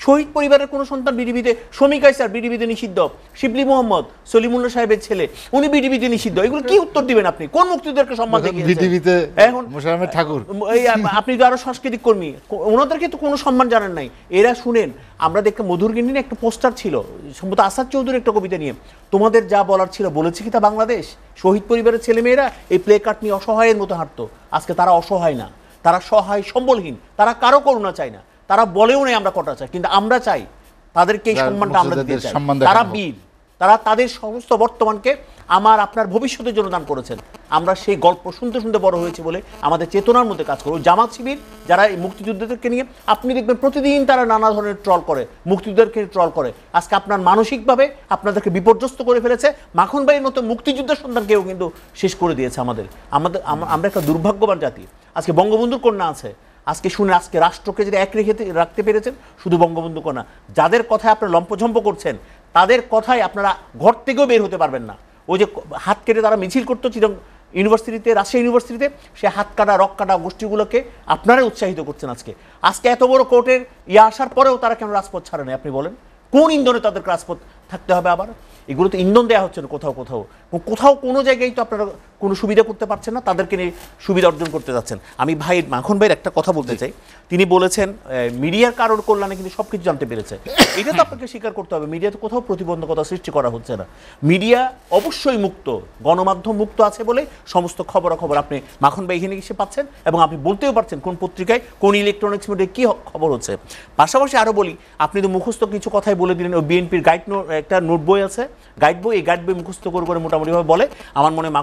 শহীদ পরিবারের কোনো সন্তান বিডিবিতে, শমী কায়সার বিডিবিতে নিষিদ্ধ, শিবলি মোহাম্মদ সলিমুল্লাহ সাহেবের ছেলে উনি বিডিবিতে নিষিদ্ধ, এগুলো কি উত্তর দিবেন আপনি? কোন মুক্তিযোদ্ধাকে সম্মান দেখিয়েছেন? বিটিভিতে এখন মোশাররফ ঠাকুর এই আপনি তো আরো সাংস্কৃতিক কর্মী, ওনাদেরকে তো কোনো সম্মান জানেন নাই। এরা শুনেন, আমরা দেখতে মধুরগিন্নি একটা পোস্টার ছিল সম্ভবত আসাদ চৌধুরীর একটা কবিতা নিয়ে, তোমাদের যা বলার ছিল বলেছে কি তা বাংলাদেশ? শহীদ পরিবারের ছেলেমেয়েরা এই প্লে কার্ড নিয়ে অসহায়ের মতো হাঁটতো, আজকে তারা অসহায় না, তারা সহায় সম্বলহীন, তারা কারো করুণা চায় না, তারা বলেও নেই আমরা কটা চাই, কিন্তু আমরা চাই তাদেরকে এই সম্মানটা আমরা দিতে চাই। তারা বীর, তারা তাদের সমস্ত বর্তমানকে আমার আপনার ভবিষ্যতের জন্য দান করেছেন। আমরা সেই গল্প শুনতে শুনতে বড় হয়েছে বলে আমাদের চেতনার মধ্যে কাজ করে। জামাত শিবির যারা এই মুক্তিযুদ্ধদেরকে নিয়ে, আপনি দেখবেন প্রতিদিন তারা নানা ধরনের ট্রল করে, মুক্তিযুদ্ধকে ট্রল করে। আজকে আপনার মানসিকভাবে আপনাদেরকে বিপর্যস্ত করে ফেলেছে। মাখন ভাইয়ের মতো মুক্তিযুদ্ধের সন্তানকেও কিন্তু শেষ করে দিয়েছে আমাদের। আমরা একটা দুর্ভাগ্যবান জাতি। আজকে বঙ্গবন্ধুর কন্যা আছে, আজকে শুনে আজকে রাষ্ট্রকে যদি এক রেখে রাখতে পেরেছেন শুধু বঙ্গবন্ধু কন্যা। যাদের কথায় আপনারা লম্পঝম্প করছেন তাদের কথায় আপনারা ঘর থেকেও বের হতে পারবেন না। ওই যে হাত কেটে তারা মিছিল করতো চিরং ইউনিভার্সিটিতে, রাজশাহী ইউনিভার্সিটিতে, সে হাত কাটা রক কাটা গোষ্ঠীগুলোকে আপনারাই উৎসাহিত করছেন। আজকে এত বড় কোর্টের আসার পরেও তারা কেন রাজপথ ছাড়ে না? আপনি বলেন কোন ইন্ধনে তাদের রাজপথ থাকতে হবে? আবার এগুলো তো ইন্ধন দেওয়া হচ্ছে না কোথাও কোথাও কোথাও কোনো জায়গায় তো আপনারা কোনো সুবিধা করতে পারছেন না, তাদেরকে নিয়ে সুবিধা অর্জন করতে যাচ্ছেন। আমি মাখন ভাইয়ের একটা কথা বলতে চাই। তিনি বলেছেন মিডিয়ার কারোর কল্যাণে কিন্তু সব কিছু জানতে পেরেছে। এটা তো আপনাকে স্বীকার করতে হবে, মিডিয়াতে কোথাও প্রতিবন্ধকতা সৃষ্টি করা হচ্ছে না। মিডিয়া অবশ্যই মুক্ত, গণমাধ্যম মুক্ত আছে বলে সমস্ত খবরাখবর আপনি মাখন ভাই এখানে এসে পাচ্ছেন, এবং আপনি বলতেও পারছেন কোন পত্রিকায় কোন ইলেকট্রনিক্স মিডিয়ায় কী খবর হচ্ছে। পাশাপাশি আরও বলি, আপনি তো মুখস্থ কিছু কথাই বলে দিলেন। ওই বিএনপির গাইড একটা নোট বই আছে, গাইড বই, এই গাইড বই মুখস্থ করে মোটামুটিভাবে বলে। আমার মনে হয়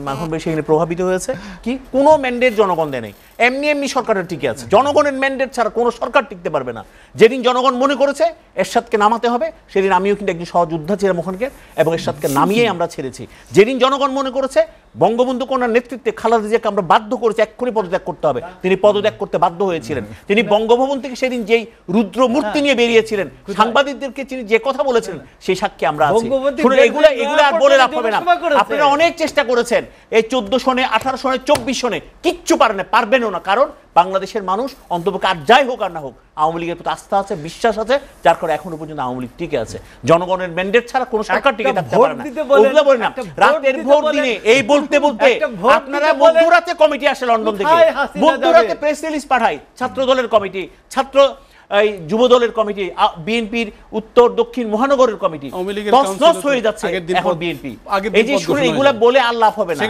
মাখন ভাই সেখানে প্রভাবিত হয়েছে। কি কোনো ম্যান্ডেট জনগণ দেয় নাই, এমনি সরকারের টিকে আছে। জনগণের ম্যান্ডেট ছাড়া কোনো সরকার টিকতে পারবে না। যেদিন জনগণ মনে করেছে এরশাদকে নামাতে হবে, সেদিন আমিও কিন্তু একজন সহযোদ্ধা ছিলাম ওখানকে, এবং এরশাদকে নামিয়েই আমরা ছেড়েছি। যেদিন জনগণ মনে করেছে বঙ্গবন্ধু কন্যার নেতৃত্বে খালেদা জিয়াকে আমরা বাধ্য করেছি এক্ষুনি পদত্যাগ করতে হবে, তিনি পদত্যাগ করতে বাধ্য হয়েছিলেন। তিনি বঙ্গভবন থেকে সেদিন যেই রুদ্র মূর্তি নিয়ে বেরিয়েছিলেন, সাংবাদিকদেরকে তিনি যে কথা বলেছিলেন সেই সাক্ষী আমরা আছি। এগুলো আর বলে লাভ হবে না। আপনারা অনেক চেষ্টা করেছেন, এই 14 সনে, 18 সনে, 24 সনে কিচ্ছু পারবেনও না। কারণ বাংলাদেশের মানুষ অন্তপক্ষে আর যাই হোক আর না হোক আওয়ামী লীগের প্রতি আস্থা আছে, বিশ্বাস আছে, যার কারণে এখনো পর্যন্ত আওয়ামী লীগ টিকে আছে। জনগণের ম্যান্ডেট ছাড়া কোনো সরকার টিকে থাকতে পারে না। ওগুলো বলে না, রাতের ভোট দিনে এই বলতে আপনারা মধ্যরাতে কমিটি আসে লন্ডন থেকে, মধ্যরাতে প্রেস রিলিজ পাঠায় ছাত্র দলের কমিটি, ছাত্র এই যুব দলের কমিটি, বিএনপির উত্তর দক্ষিণ মহানগরের কমিটি হয়ে যাচ্ছে এখন বিএনপি। এই যে শুনে এগুলা বলে আর লাভ হবে না।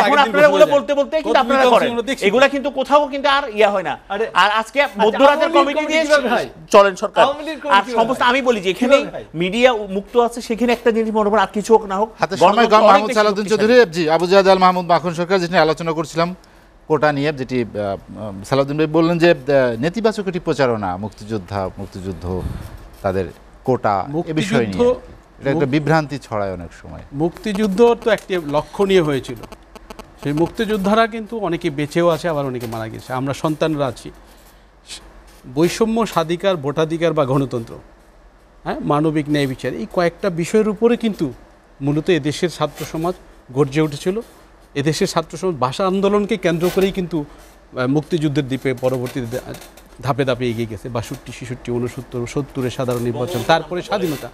এখন আপনারা এগুলো বলতে কিন্তু আপনারা করেন, এগুলা কিন্তু কোথাও কিন্তু আর ইয়া হয় না। আর আজকে মধ্যরাতের কমিটি দিয়ে চলেন সরকার। আর সমস্ত আমি বলি যে এখানে মিডিয়া মুক্ত আছে, সেখানে একটা জিনিস মনে করেন আর কিছু হোক না হোক, মাহমুদ সালাউদ্দিন চৌধুরী, জি আবু জাহেদ আল মাহমুদ মাখন সরকার যেটি আলোচনা করছিলাম কোটা নিয়ে, যেটি সালাউদ্দিন ভাই বললেন যে নেতিবাচক একটি প্রচারণা মুক্তিযুদ্ধ তাদের কোটা এ বিষয় নিয়ে এটা একটা বিভ্রান্তি ছড়ায় অনেক সময়। মুক্তিযুদ্ধ তো একটি লক্ষণীয় হয়েছিল, সেই মুক্তিযোদ্ধারা কিন্তু অনেকে বেঁচেও আছে, আবার অনেকে মারা গেছে। আমরা সন্তানরা আছি। বৈষম্য, স্বাধিকার, ভোটাধিকার বা গণতন্ত্র, হ্যাঁ, মানবিক ন্যায় বিচার, এই কয়েকটা বিষয়ের উপরে কিন্তু মূলত এদেশের ছাত্র সমাজ গর্জে উঠেছিল। এদেশের ছাত্র সমাজ ভাষা আন্দোলনকে কেন্দ্র করেই কিন্তু মুক্তিযুদ্ধের দ্বীপে পরবর্তী ধাপে ধাপে এগিয়ে গেছে। 62, 66, 69, 70-এ সাধারণ নির্বাচন, তারপরে স্বাধীনতা।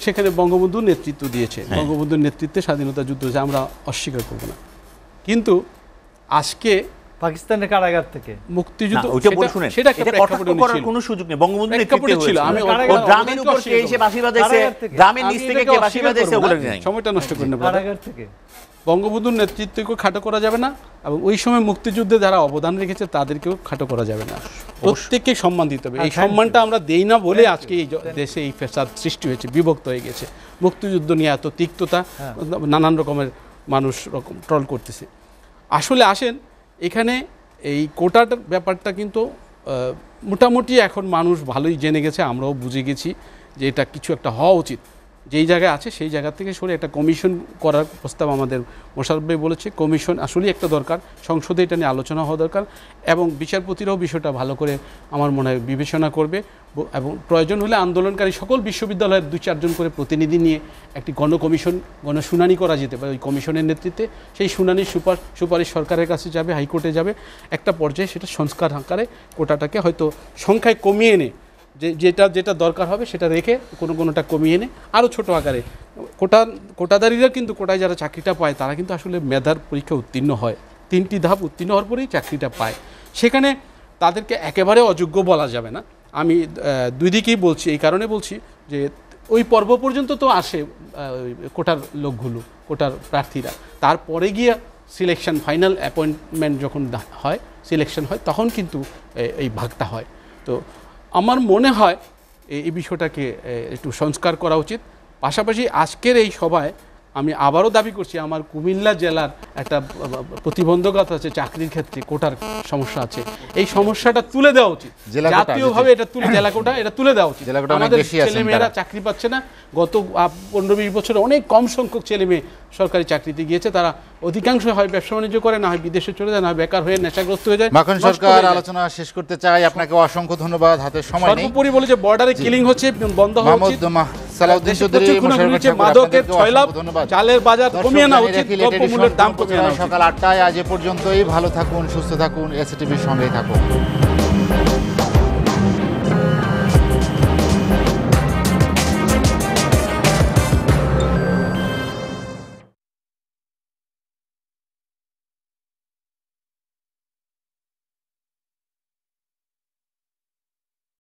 সেখানে বঙ্গবন্ধু নেতৃত্ব দিয়েছে, বঙ্গবন্ধুর নেতৃত্বে স্বাধীনতা যুদ্ধ হয়েছে, আমরা অস্বীকার করব না। কিন্তু আজকে পাকিস্তানের কারাগার থেকে মুক্তিযুদ্ধ সেটা একটা প্রেক্ষাপট করার কোনো সুযোগ নেই। বঙ্গবন্ধু নেতৃত্বে ছিল, আমি গ্রামের উপর কে এসে বাঁশি বাজাইছে, গ্রামের নিচ থেকে কে বাঁশি বাজাইছে ওগুলো নাই, সময়টা নষ্ট করেন না। কারাগার থেকে বঙ্গবন্ধুর নেতৃত্বকে খাটো করা যাবে না, এবং ওই সময় মুক্তিযুদ্ধে যারা অবদান রেখেছে তাদেরকেও খাটো করা যাবে না। প্রত্যেককে সম্মান দিতে হবে। এই সম্মানটা আমরা দেই না বলে আজকে এই দেশে এই ফ্যাসাদ সৃষ্টি হয়েছে, বিভক্ত হয়ে গেছে। মুক্তিযুদ্ধ নিয়ে এত তিক্ততা, নানান রকমের মানুষ ট্রল করতেছে। আসলে আসেন এখানে এই কোটার ব্যাপারটা কিন্তু মোটামুটি এখন মানুষ ভালোই জেনে গেছে, আমরাও বুঝে গেছি যে এটা কিছু একটা হওয়া উচিত। যেই জায়গায় আছে সেই জায়গা থেকে সরে একটা কমিশন করার প্রস্তাব আমাদের মোশাররফ ভাই বলেছে। কমিশন আসলেই একটা দরকার, সংসদে এটা নিয়ে আলোচনা হওয়া দরকার, এবং বিচারপতিরাও বিষয়টা ভালো করে আমার মনে হয় বিবেচনা করবে, এবং প্রয়োজন হলে আন্দোলনকারী সকল বিশ্ববিদ্যালয়ের 2-4 জন করে প্রতিনিধি নিয়ে একটি গণশুনানি করা যেতে পারে ওই কমিশনের নেতৃত্বে। সেই শুনানির সুপারিশ সরকারের কাছে যাবে, হাইকোর্টে যাবে, একটা পর্যায়ে সেটা সংস্কার আকারে কোটাটাকে হয়তো সংখ্যায় কমিয়ে এনে যেটা যেটা দরকার হবে সেটা রেখে কোনোটা কমিয়ে এনে আরও ছোট আকারে কোটাদারিরা কিন্তু কোটায় যারা চাকরিটা পায় তারা কিন্তু আসলে মেধার পরীক্ষা উত্তীর্ণ হয়, 3টি ধাপ উত্তীর্ণ হওয়ার পরেই চাকরিটা পায়। সেখানে তাদেরকে একেবারে অযোগ্য বলা যাবে না। আমি দুই দিকেই বলছি, এই কারণে বলছি যে ওই পর্ব পর্যন্ত তো আসে কোটার লোকগুলো, কোটার প্রার্থীরা, তারপরে গিয়ে সিলেকশন ফাইনাল অ্যাপয়েন্টমেন্ট যখন হয়, সিলেকশন হয়, তখন কিন্তু এই ভাগটা হয়। তো আমার মনে হয় এই বিষয়টাকে একটু সংস্কার করা উচিত। পাশাপাশি আজকের এই সভায় আমি আবারও দাবি করছি, আমার কুমিল্লা জেলার একটা প্রতিবন্ধকতা আছে চাকরির ক্ষেত্রে, কোটার সমস্যা আছে, এই সমস্যাটা তুলে দেওয়া উচিত জাতীয়ভাবে, এটা তুলে জেলা কোটা এটা তুলে দেওয়া উচিত। আমাদের ছেলেমেয়েরা চাকরি পাচ্ছে না, গত 15-20 বছরে অনেক কম সংখ্যক ছেলে মেয়ে সরকারি চাকরিতে গিয়েছে, তারা অধিকাংশ হয় ব্যবসা বাণিজ্য করে, না হয় বিদেশে চলে যায়, না হয় বেকার হয়ে নেশাগ্রস্ত হয়ে যায়। মাখন সরকার আলোচনা শেষ করতে চাই, আপনাকে অসংখ্য ধন্যবাদ, হাতে সময় নেই। সর্বোপরি বলে যে বর্ডারে কিলিং হচ্ছে, বন্ধ হওয়া উচিত। সালাউদ্দিন চৌধুরী, মাদকের 6 লাখ, চালের বাজার কমিয়ে না উচিত, দ্রব্যমূল্যের দাম কমিয়ে না উচিত। সকাল 8টায় আজ এ পর্যন্তই। ভালো থাকুন, সুস্থ থাকুন, এসটিভির সঙ্গেই থাকুন।